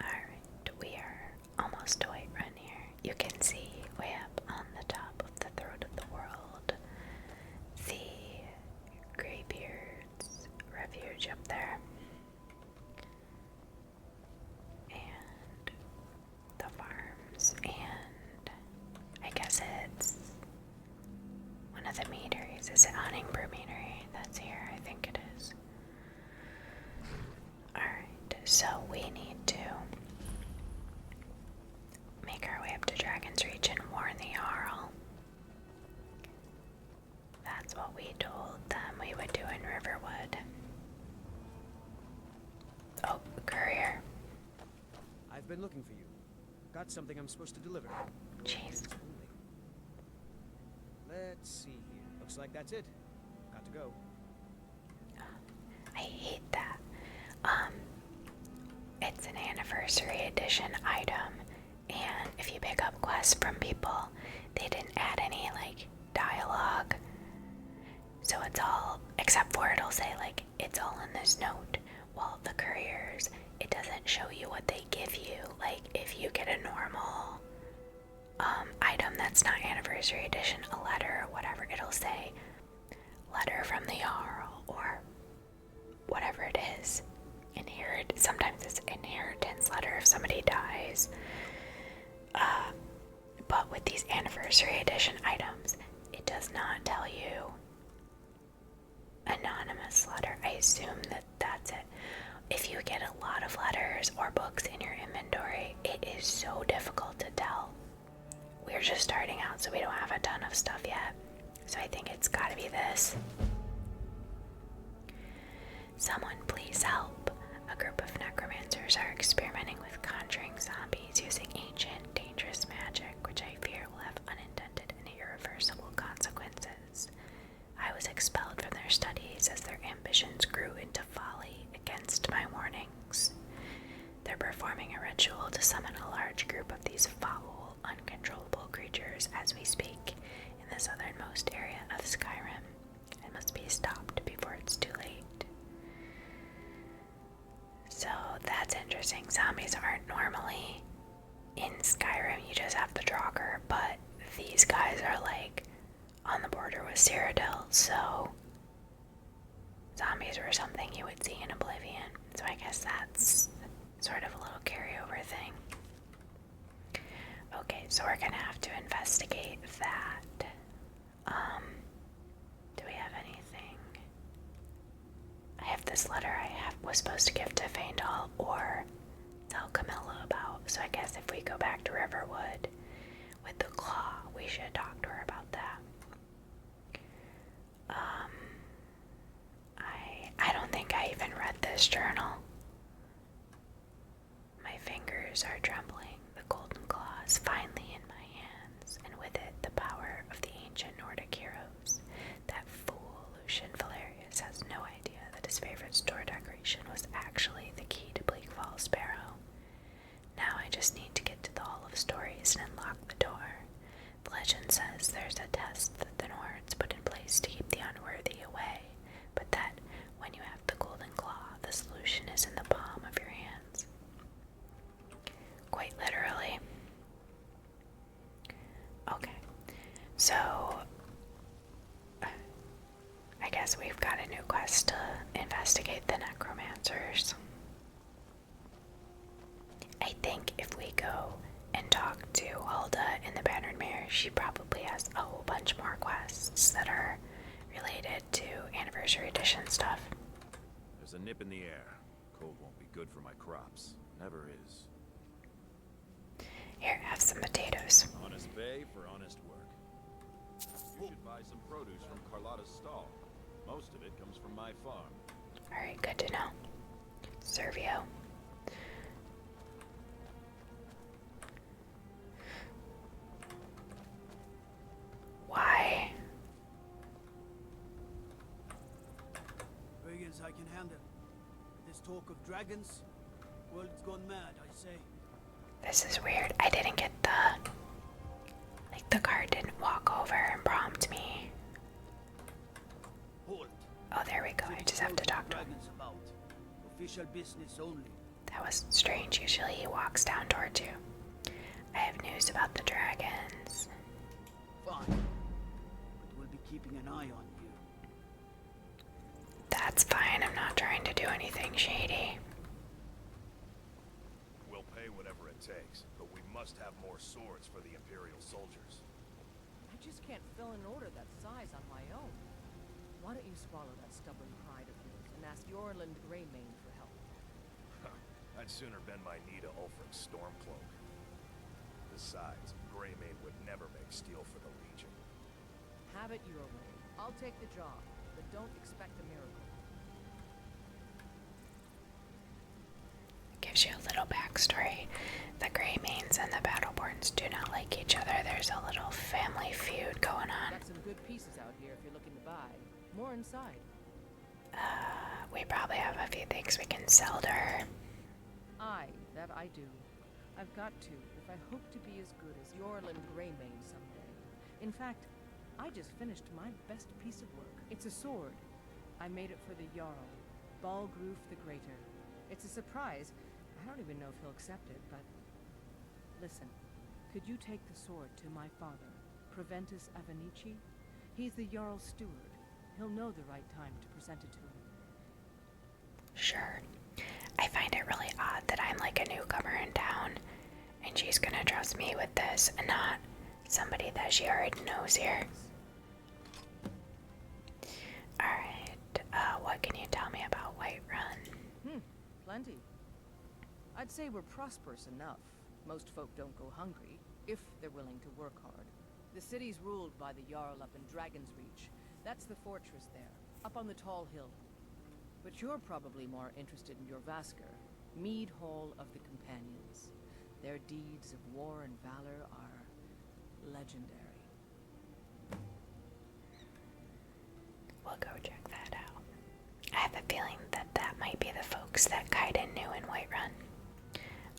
alright, we are almost to Whiterun here. You can see way up on the top of the throat of the world the Greybeard's refuge up there. And the farms, and I guess it's one of the meaderies. Is it Honningbrew Meadery? That's here, I think it is. Alright, so we need to make our way up to Dragon's Reach and warn the Jarl. That's what we told them we would do in Riverwood. Oh, courier. I've been looking for you. Got something I'm supposed to deliver. Jeez. Let's see here. Looks like that's it. Got to go. I hate that. It's an anniversary edition item, and if you pick up quests from people, they didn't add any like dialogue. So it's all, except for it'll say like, it's all in this note. Well, the couriers, it doesn't show you what they give you. Like, if you get a normal item that's not anniversary edition, a letter or whatever, it'll say letter from the Jarl or whatever it is. Sometimes it's inheritance letter if somebody dies. But with these anniversary edition items, it does not tell you anonymous letter. I assume that that's it. If you get a lot of letters or books in your inventory, it is so difficult to tell. We're just starting out, so we don't have a ton of stuff yet. So I think it's gotta be this. Someone please help. A group of necromancers are experimenting with conjuring zombies using ancient, dangerous magic, which I fear will have unintended and irreversible consequences. I was expelled from their studies as their ambitions grew into folly against my warnings. They're performing a ritual to summon a large group of these foul, uncontrollable creatures as we speak in the southernmost area of Skyrim. It must be stopped before it's too late. So that's interesting. Zombies aren't normally in Skyrim, you just have the Draugr, but these guys are like on the border with Cyrodiil, so zombies were something you would see in Oblivion. So I guess that's sort of a little carryover thing. Okay, so we're gonna have to investigate that. Do we have anything? I have this letter was supposed to give to Faendal or tell Camilla about, so I guess if we go back to Riverwood with the claw, we should talk to her about that. I don't think I even read this journal. My fingers are trembling, the golden claw is finally in my hands, and with it the power of the ancient Nordic heroes. That fool Lucian Valerius has no idea that his favorite store decoration was actually the key to Bleak Falls Barrow. Now I just need to get to the Hall of Stories and unlock the door. The legend says there's a test that the Nords put in place to keep the unworthy away, but that when you have the golden claw, the solution is in the palm of your hands. Quite literally. Okay, so I guess we've got a new quest to investigate the necromancers. I think if we go and talk to Hulda in the Bannered Mare, she probably has a whole bunch more quests that are related to Anniversary Edition stuff. There's a nip in the air. Cold won't be good for my crops. Never is. Here, have some potatoes. Honest pay for honest work. You should buy some produce from Carlotta's stall. Most of it comes from my farm. Alright, good to know. Servio. Why? Brigands I can handle. This talk of dragons, world's gone mad, I say. This is weird. I didn't get the card didn't walk over and prompt me. Halt. Oh, there we go. I just have to talk to him. Dragons about. Official business only. That was strange. Usually he walks down towards you. I have news about the dragons. Fine. But we'll be keeping an eye on you. That's fine. I'm not trying to do anything shady. We'll pay whatever it takes, but we must have more swords for the Imperial soldiers. I just can't fill an order that size on my own. Why don't you swallow that stubborn pride of yours and ask Yorland Greymane for help? I'd sooner bend my knee to Ulfric's Stormcloak. Besides, Greymane would never make steel for the Legion. Have it your way. I'll take the job, but don't expect a miracle. Gives you a little backstory. The Greymanes and the Battleborns do not like each other. There's a little family feud going on. Got some good pieces out here if you're looking to buy. More inside. We probably have a few things we can sell to her. That I do. I've got to, if I hope to be as good as Yorland Greymane someday. In fact, I just finished my best piece of work. It's a sword. I made it for the Jarl, Balgruuf the Greater. It's a surprise. I don't even know if he'll accept it, but... Listen, could you take the sword to my father, Proventus Avenici? He's the Jarl's steward. He'll know the right time to present it to him. Sure. I find it really odd that I'm like a newcomer in town, and she's gonna trust me with this and not somebody that she already knows here. Alright, what can you tell me about Whiterun? Plenty. I'd say we're prosperous enough. Most folk don't go hungry, if they're willing to work hard. The city's ruled by the Jarl up in Dragon's Reach. That's the fortress there, up on the tall hill. But you're probably more interested in your Vasker, Mead Hall of the Companions. Their deeds of war and valor are legendary. We'll go check that out. I have a feeling that that might be the folks that Kaidan knew in Whiterun.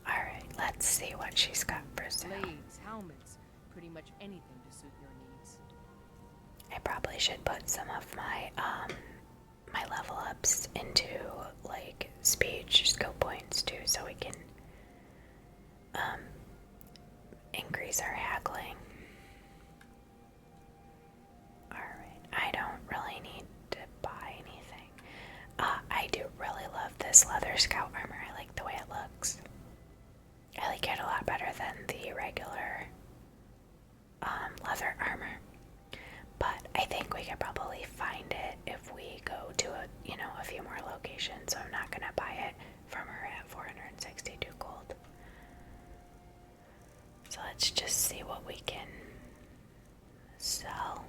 Alright, let's see what she's got for sale. Blades, helmets, pretty much anything to suit your needs. I probably should put some of my my level ups into like speech skill points too, so we can increase our haggling. Alright, I don't really need to buy anything. I do really love this leather scout armor. I like the way it looks. I like it a lot better than the regular think we could probably find it if we go to a few more locations. So I'm not gonna buy it from her at 462 gold. So let's just see what we can sell.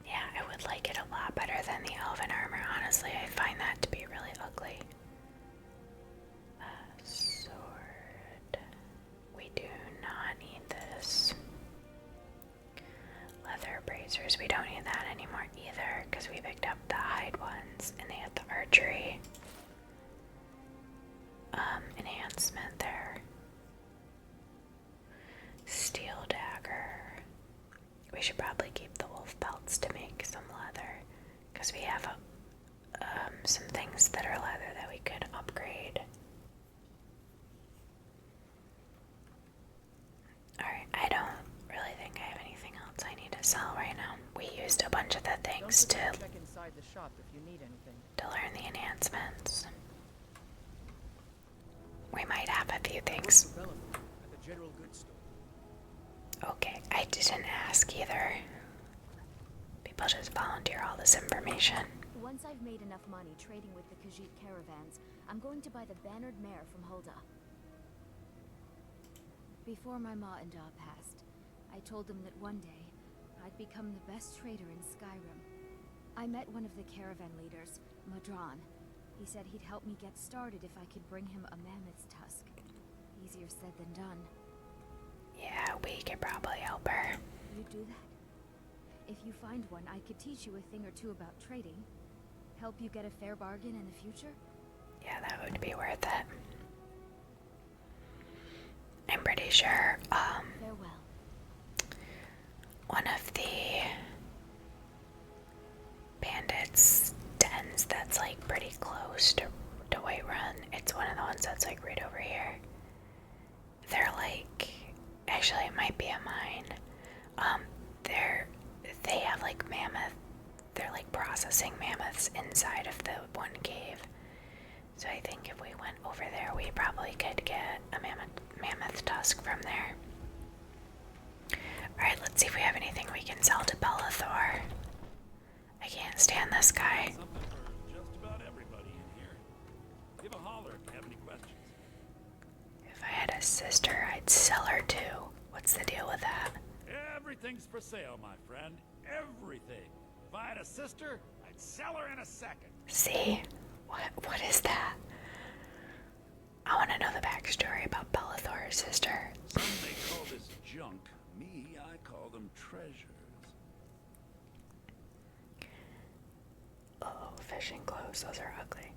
Yeah, I would like it a lot better than the elven armor. Honestly, I find that to be really ugly. Sword. We do not need this. Leather bracers. We don't need that anymore either because we picked up the hide ones and they had the archery enhancement there. Steel dagger. We should probably keep the wolf pelts to make some leather because we have some things that are leather that we could upgrade. Alright, I don't really think I have anything else I need to sell right now. We used a bunch of the things to Check inside the shop if you need anything. learn the enhancements. We might have a few things. At the general goods store. Okay, I didn't ask either. People just volunteer all this information. Once I've made enough money trading with the Khajiit caravans, I'm going to buy the bannered mare from Hulda. Before my ma and Da passed, I told them that one day, I'd become the best trader in Skyrim. I met one of the caravan leaders, Madran. He said he'd help me get started if I could bring him a mammoth's tusk. Easier said than done. Yeah, we could probably help her. You do that? If you find one, I could teach you a thing or two about trading. Help you get a fair bargain in the future? Yeah, that would be worth it. I'm pretty sure, Farewell. one of the bandits' dens that's like pretty close to Whiterun, it's one of the ones that's like right over here. They're like, actually it might be a mine. They have like they're like processing mammoths inside of the one cave. So I think if we went over there, we probably could get a mammoth tusk from there. Alright, let's see if we have anything we can sell to Bellathor. I can't stand this guy. Something for just about everybody in here. Give a holler if you have any questions. If I had a sister, I'd sell her too. What's the deal with that? Everything's for sale, my friend. Everything. If I had a sister, I'd sell her in a second. See? What is that? I want to know the backstory about Bellathor's sister. Some may call this junk. Me, I call them treasures. Oh, fishing clothes, those are ugly.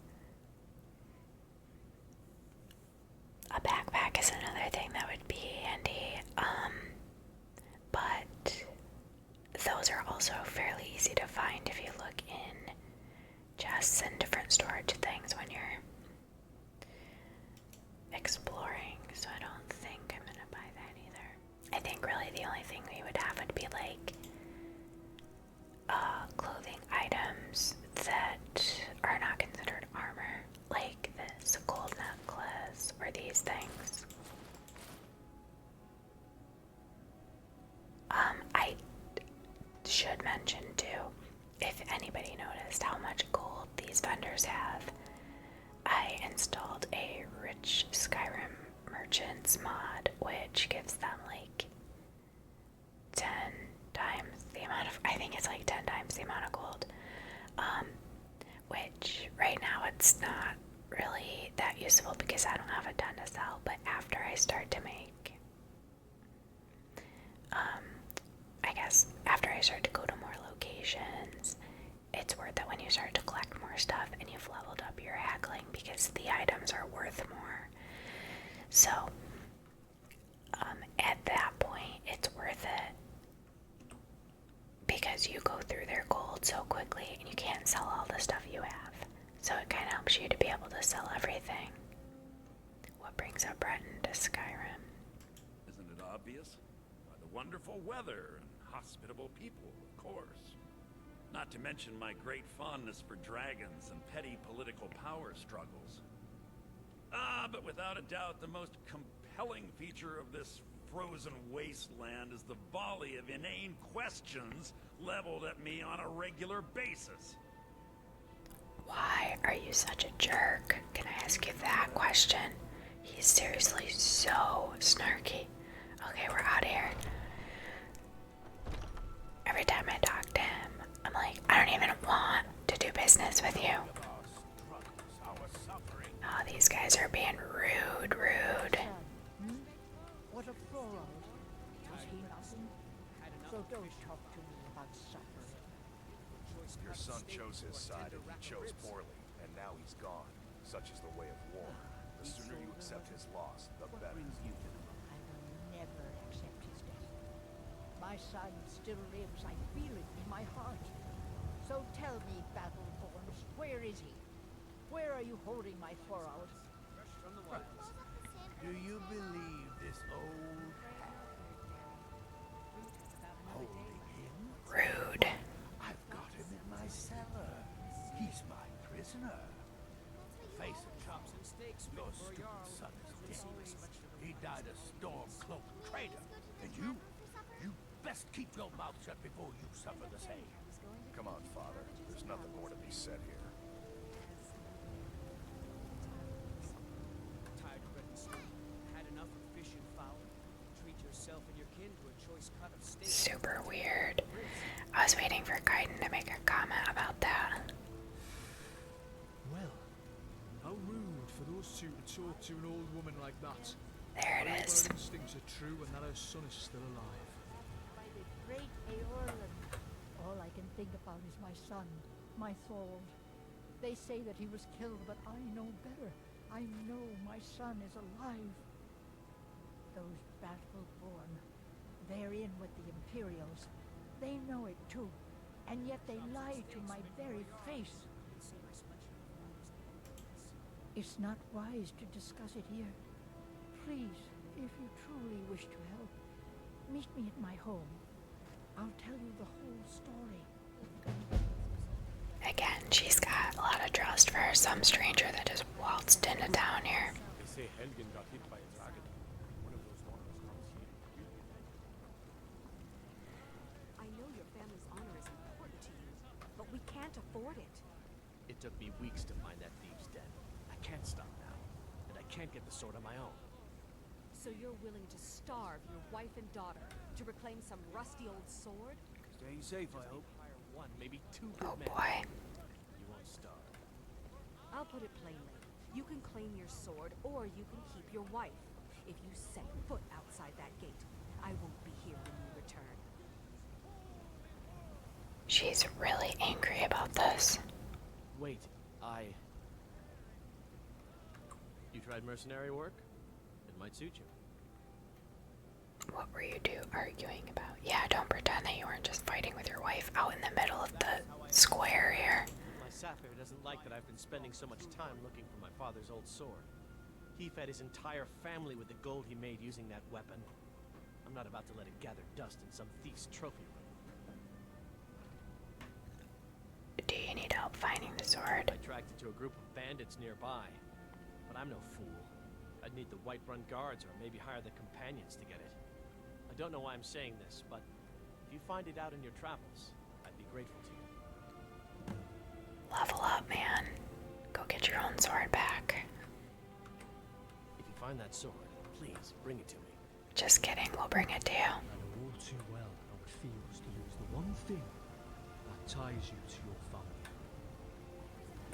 A backpack is another thing that would be handy. But those are also fairly easy to find if you look in chests and different storage things when you're exploring, so I don't think I'm gonna buy that either. I think really the only thing we would have would be like clothing items that are not considered armor, like this gold necklace or these things. I should mention too, if anybody noticed how much gold these vendors have, I installed a rich Skyrim merchants mod, which gives them like 10 times the amount of, I think it's like 10 times the amount of gold, which right now it's not really that useful because I don't have a ton to sell, but after I start to make, I guess after I start to go to more locations, it's worth it when you start to collect more stuff and you've leveled up your haggling because the items are worth more. So, at that point, it's worth it because you go through their gold so quickly and you can't sell all the stuff you have. So it kind of helps you to be able to sell everything. What brings up Breton to Skyrim? Isn't it obvious? By the wonderful weather and hospitable people, of course. Not to mention my great fondness for dragons and petty political power struggles. But without a doubt, the most compelling feature of this frozen wasteland is the volley of inane questions leveled at me on a regular basis. Why are you such a jerk? Can I ask you that question? He's seriously so snarky. Okay, we're out of here. Every time I talk to him, I'm like, I don't even want to do business with you. Oh, these guys are being rude. What a Flora. Was he nothing? So don't talk to me about suffering. Your son chose his side and he chose poorly, and now he's gone. Such is the way of war. The sooner you accept his loss, the better. I will never accept his death. My son still lives. I feel it in my heart. So tell me, Battleborns, where is he? Where are you holding my forearm? From the wilds. Do you believe this old hag? Holding him? Rude. I've got him in my cellar. He's my prisoner. Face it, Chops and steaks your fit for stupid Jarl. son is It's always dead. much for He died a storm-cloaked traitor. And you best keep your mouth shut before you suffer the same. Come on, Father. There's nothing more to be said here. tired of bread and steak. Had enough of fish and fowl. Treat yourself and your kin to a choice cut of steak. Super weird. I was waiting for Kaidan to make a comment about that. Well, how rude for those two to talk to an old woman like that. There it is. Her instincts are true and that her son is still alive. By the great Eorlan. All I can think about is my son, my Thord. They say that he was killed, but I know better. I know my son is alive. Those Battleborn, they're in with the Imperials. They know it too, and yet they lie to my very face. It's not wise to discuss it here. Please, if you truly wish to help, meet me at my home. I'll tell you the whole story. Again, she's got a lot of trust for some stranger that just waltzed into town here. They say Helgen got hit by a dragon. One of those monsters comes here. I know your family's honor is important to you, but we can't afford it. It took me weeks to find that thieves' den. I can't stop now, and I can't get the sword on my own. So you're willing to starve your wife and daughter to reclaim some rusty old sword? Staying safe, I hope. Hire one, maybe two good Oh men. boy. You won't starve. I'll put it plainly. You can claim your sword, or you can keep your wife. If you set foot outside that gate, I won't be here when you return. She's really angry about this. Wait, You tried mercenary work? It might suit you. What were you two arguing about? Yeah, don't pretend that you weren't just fighting with your wife out in the middle of the square here. My Sapphire doesn't like that I've been spending so much time looking for my father's old sword. He fed his entire family with the gold he made using that weapon. I'm not about to let it gather dust in some thief's trophy room. Do you need help finding the sword? I tracked it to a group of bandits nearby, but I'm no fool. I'd need the Whiterun guards or maybe hire the companions to get it. I don't know why I'm saying this, but if you find it out in your travels, I'd be grateful to you. Level up, man. Go get your own sword back. If you find that sword, please bring it to me. Just kidding, we'll bring it to you. I know all too well how it feels to lose the one thing that ties you to your family.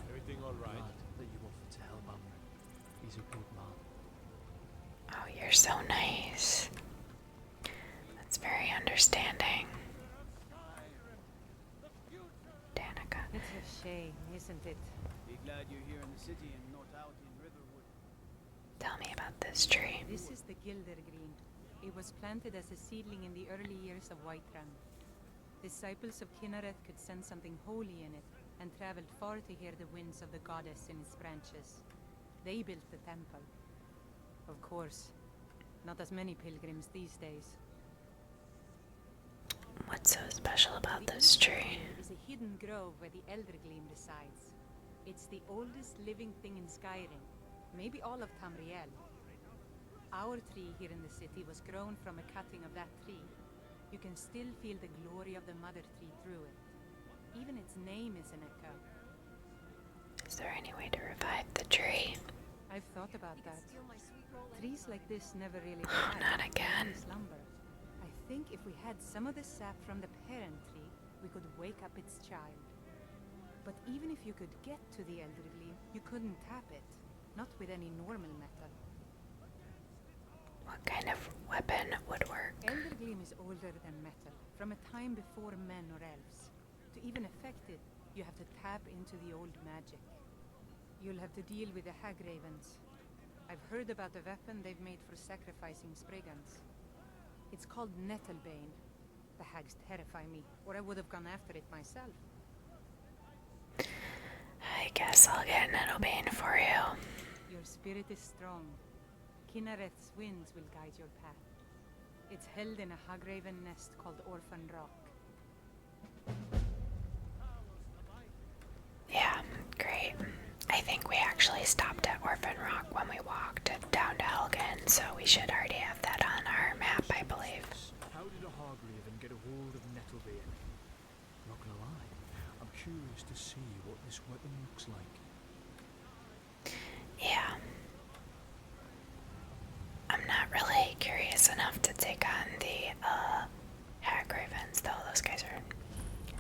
Everything all right? Glad that you offered to help Amrin. He's a good man. Oh, you're so nice. That's very understanding. Danica. It's a shame, isn't it? Be glad you're here in the city and not out in Riverwood. Tell me about this tree. This is the Gildergreen. It was planted as a seedling in the early years of Whiterun. Disciples of Kinnereth could sense something holy in it, and traveled far to hear the winds of the goddess in its branches. They built the temple. Of course, not as many pilgrims these days. What's so special about this tree? It is a hidden grove where the Eldergleam resides. It's the oldest living thing in Skyrim, maybe all of Tamriel. Our tree here in the city was grown from a cutting of that tree. You can still feel the glory of the mother tree through it. Even its name is an echo. Is there any way to revive the tree? I've thought about that. Trees like this never really Not again. slumber. I think if we had some of the sap from the parent tree, we could wake up its child. But even if you could get to the elderly, you couldn't tap it. Not with any normal metal. What kind of weapon would work? Eldergleam is older than metal, from a time before men or elves. To even affect it, you have to tap into the old magic. You'll have to deal with the hag ravens. I've heard about the weapon they've made for sacrificing Spriggans. It's called Nettlebane. The hags terrify me, or I would have gone after it myself. I guess I'll get Nettlebane for you. Your spirit is strong. Kinnereth's winds will guide your path. It's held in a hagraven nest called Orphan Rock. Yeah, great. I think we actually stopped at Orphan Rock when we walked down to Helgen, so we should already have that on our map, I believe. How did a Hargraven get a hold of Nettlebane? Not gonna lie, I'm curious to see what this weapon looks like. Yeah. I'm not really curious enough to take on the hag ravens, though.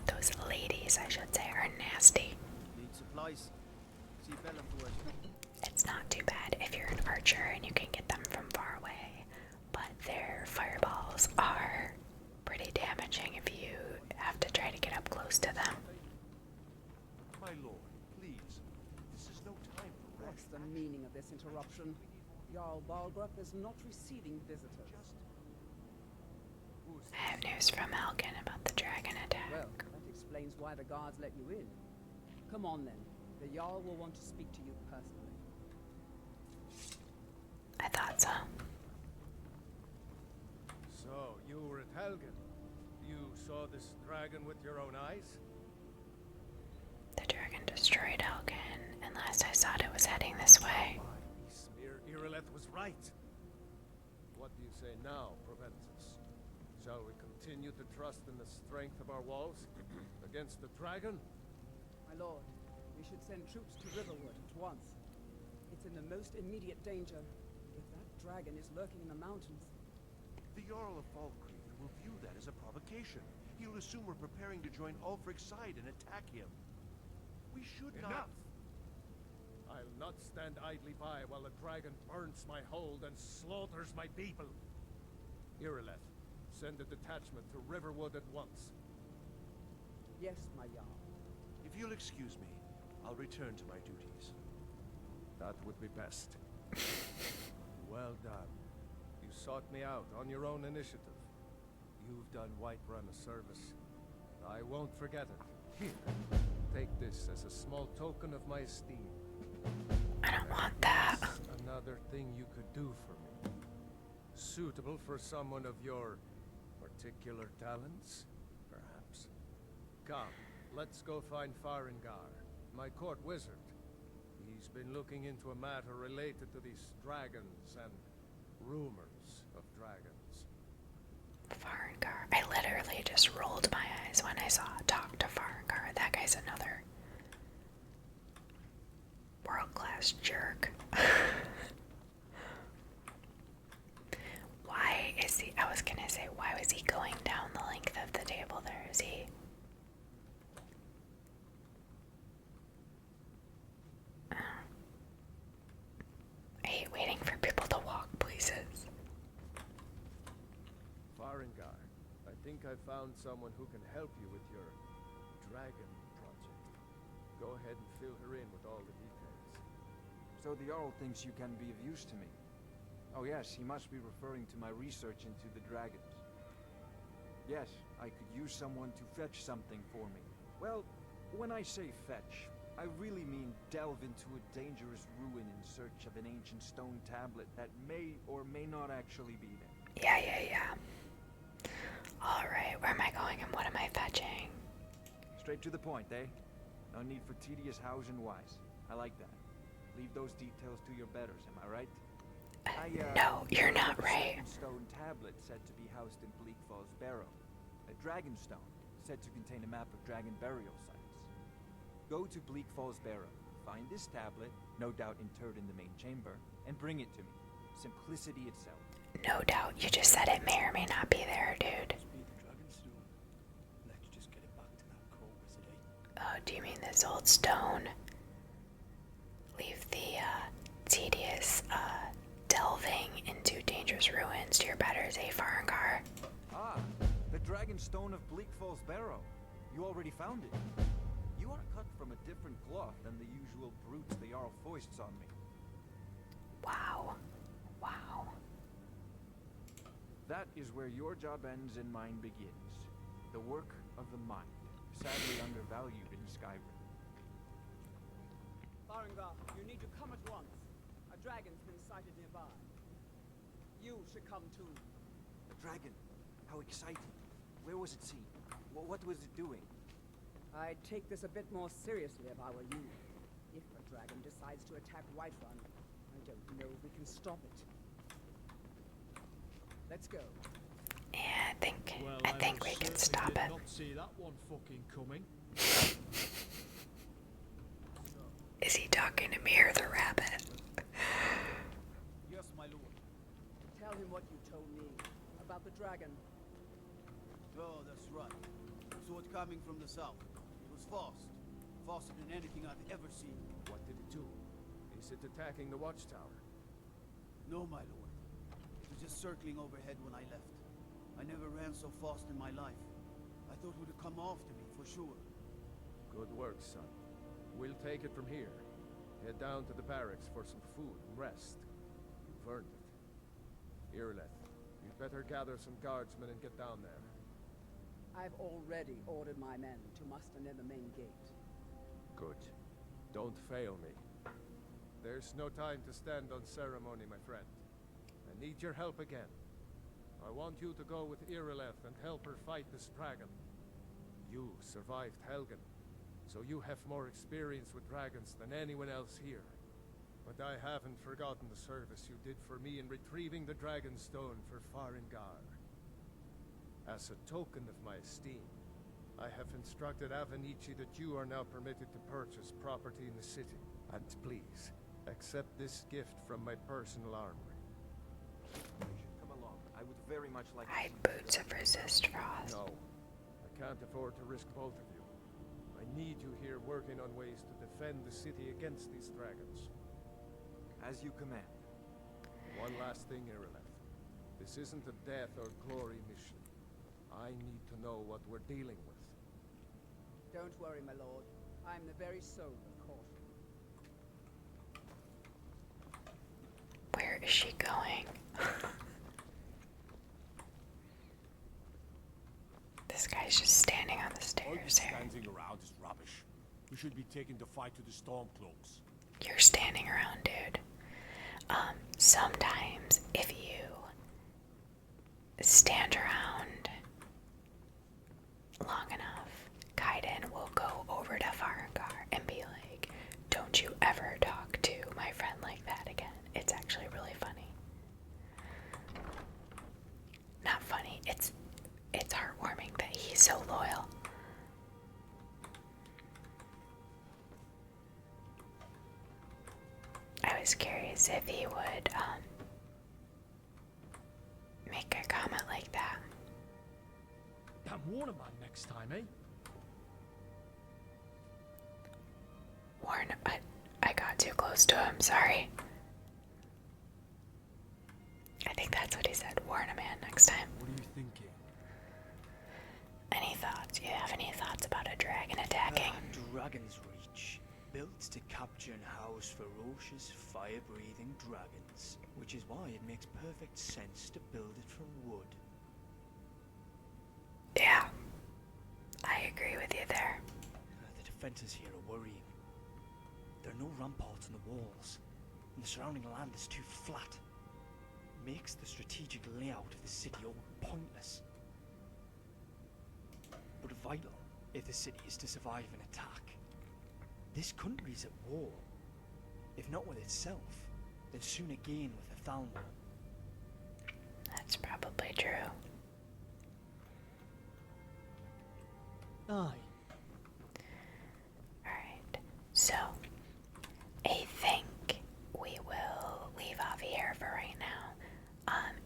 Those ladies, I should say, are nasty. Need supplies? See Bella for it. It's not too bad if you're an archer and you can get them from far away, but their fireballs are pretty damaging if you have to try to get up close to them. My lord, please. This is no time for What's the meaning of this interruption? Jarl Balgruuf is not receiving visitors. I have news from Helgen about the dragon attack. Well, that explains why the guards let you in. Come on then. The Jarl will want to speak to you personally. I thought so. So, you were at Helgen. You saw this dragon with your own eyes? The dragon destroyed Helgen, and last I saw it was heading this way. Smear Irileth was right. What do you say now, Proventus? Shall we continue to trust in the strength of our walls against the dragon? My lord, we should send troops to Riverwood at once. It's in the most immediate danger. If that dragon is lurking in the mountains... The Jarl of Falkreath will view that as a provocation. He'll assume we're preparing to join Ulfric's side and attack him. We should not... Enough! I'll not stand idly by while the dragon burns my hold and slaughters my people. Irileth, send a detachment to Riverwood at once. Yes, my Jarl. If you'll excuse me, I'll return to my duties. That would be best. Well done. You sought me out on your own initiative. You've done Whiterun a service. I won't forget it. Here, take this as a small token of my esteem. I don't want that. Another thing you could do for me. Suitable for someone of your particular talents, perhaps. Come, let's go find Farengar, my court wizard. He's been looking into a matter related to these dragons and rumors of dragons. Farengar. I literally just rolled my eyes when I saw talk to Farengar. That guy's another world-class jerk. Why is he... I was gonna say, why was he going down the length of the table there? Is he... I hate waiting for people to walk places. Farengar, I think I found someone who can help you with your dragon project. Go ahead and fill her in with all the details. So the Jarl thinks you can be of use to me. Oh yes, he must be referring to my research into the dragons. Yes, I could use someone to fetch something for me. Well, when I say fetch, I really mean delve into a dangerous ruin in search of an ancient stone tablet that may or may not actually be there. Yeah. Alright, where am I going and what am I fetching? Straight to the point, eh? No need for tedious hows and whys. I like that. Leave those details to your betters, am I right? No, you're not right. A stone tablet said to be housed in Bleak Falls Barrow. A dragon stone said to contain a map of dragon burial sites. Go to Bleak Falls Barrow, find this tablet, no doubt interred in the main chamber, and bring it to me. Simplicity itself. No doubt, you just said it may or may not be there, dude. Let's just get it back to that core wizard, eh? Oh, do you mean this old stone? Leave the tedious delving into dangerous ruins to your betters, eh, Farengar? Ah, the dragon stone of Bleak Falls Barrow. You already found it. You are cut from a different cloth than the usual brutes the Jarl foists on me. Wow. Wow. That is where your job ends and mine begins. The work of the mind, sadly undervalued in Skyrim. Barenziah, you need to come at once. A dragon's been sighted nearby. You should come too. A dragon? How exciting. Where was it seen? What was it doing? I'd take this a bit more seriously if I were you. If a dragon decides to attack Whiterun, I don't know if we can stop it. Let's go. Yeah, I think we can stop it. Not see that one fucking coming. Is he talking to me or the rabbit? Yes, my lord. Tell him what you told me about the dragon. Oh, that's right. Saw it coming from the south. It was fast. Faster than anything I've ever seen. What did it do? Is it attacking the watchtower? No, my lord. It was just circling overhead when I left. I never ran so fast in my life. I thought it would have come after me, for sure. Good work, son. We'll take it from here. Head down to the barracks for some food and rest. You've earned it. Irileth, you'd better gather some guardsmen and get down there. I've already ordered my men to muster near the main gate. Good. Don't fail me. There's no time to stand on ceremony, my friend. I need your help again. I want you to go with Irileth and help her fight this dragon. You survived Helgen, so you have more experience with dragons than anyone else here. But I haven't forgotten the service you did for me in retrieving the dragon stone for Farengar. As a token of my esteem, I have instructed Avenici that you are now permitted to purchase property in the city. And please, accept this gift from my personal armory. Come along. I would very much like Hide boots of resist frost. No, I can't afford to risk both of you. I need you here working on ways to defend the city against these dragons. As you command. One last thing, Irileth. This isn't a death or glory mission. I need to know what we're dealing with. Don't worry, my lord. I'm the very soul of caution. Where is she going? This guy's just standing on the stairs here. Standing around is rubbish. We should be taking the fight to the Stormcloaks. You're standing around, dude. Sometimes if you stand around long enough, Kaidan will go over to Farengar and be like, don't you ever talk to my friend like that again. It's actually really funny. Not funny, it's heartwarming that he's so loyal. I was curious if he would make a comment like that. Damn Waterman next time, eh? Warn, I got too close to him, sorry. I think that's what he said. Warn a man next time. What are you thinking? Any thoughts? You have any thoughts about a dragon attacking? Dragon's Reach. Built to capture and house ferocious, fire-breathing dragons. Which is why it makes perfect sense to build it from wood. Yeah. I agree with you there. The defenses here are worrying. There are no ramparts on the walls, and the surrounding land is too flat. Makes the strategic layout of the city all pointless. But vital if the city is to survive an attack. This country's at war, if not with itself, they'd sooner gain with a Thalmor. That's probably true. Aye. Alright, so I think we will leave off here for right now.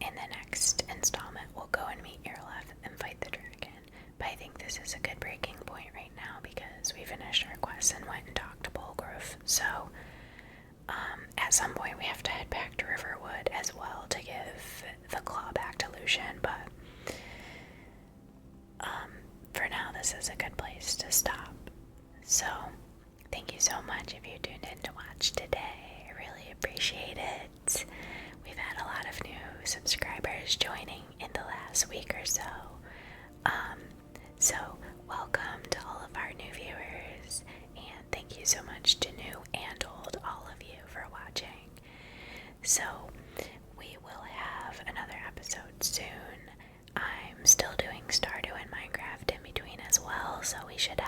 In the next installment, we'll go and meet Irleth and fight the dragon. But I think this is a good breaking point right now because we finished our quest and went and talked to Balgruuf. So, at some point we have to head back to Riverwood as well to give the claw back to Lucian, but for now this is a good place to stop. So, thank you so much if you tuned in to watch today. I really appreciate it. We've had a lot of new subscribers joining in the last week or so. So welcome to all of our new viewers, and thank you so much to new and old, all of you, for watching. So we will have another episode soon. I'm still doing Stardew and Minecraft in between as well, so we should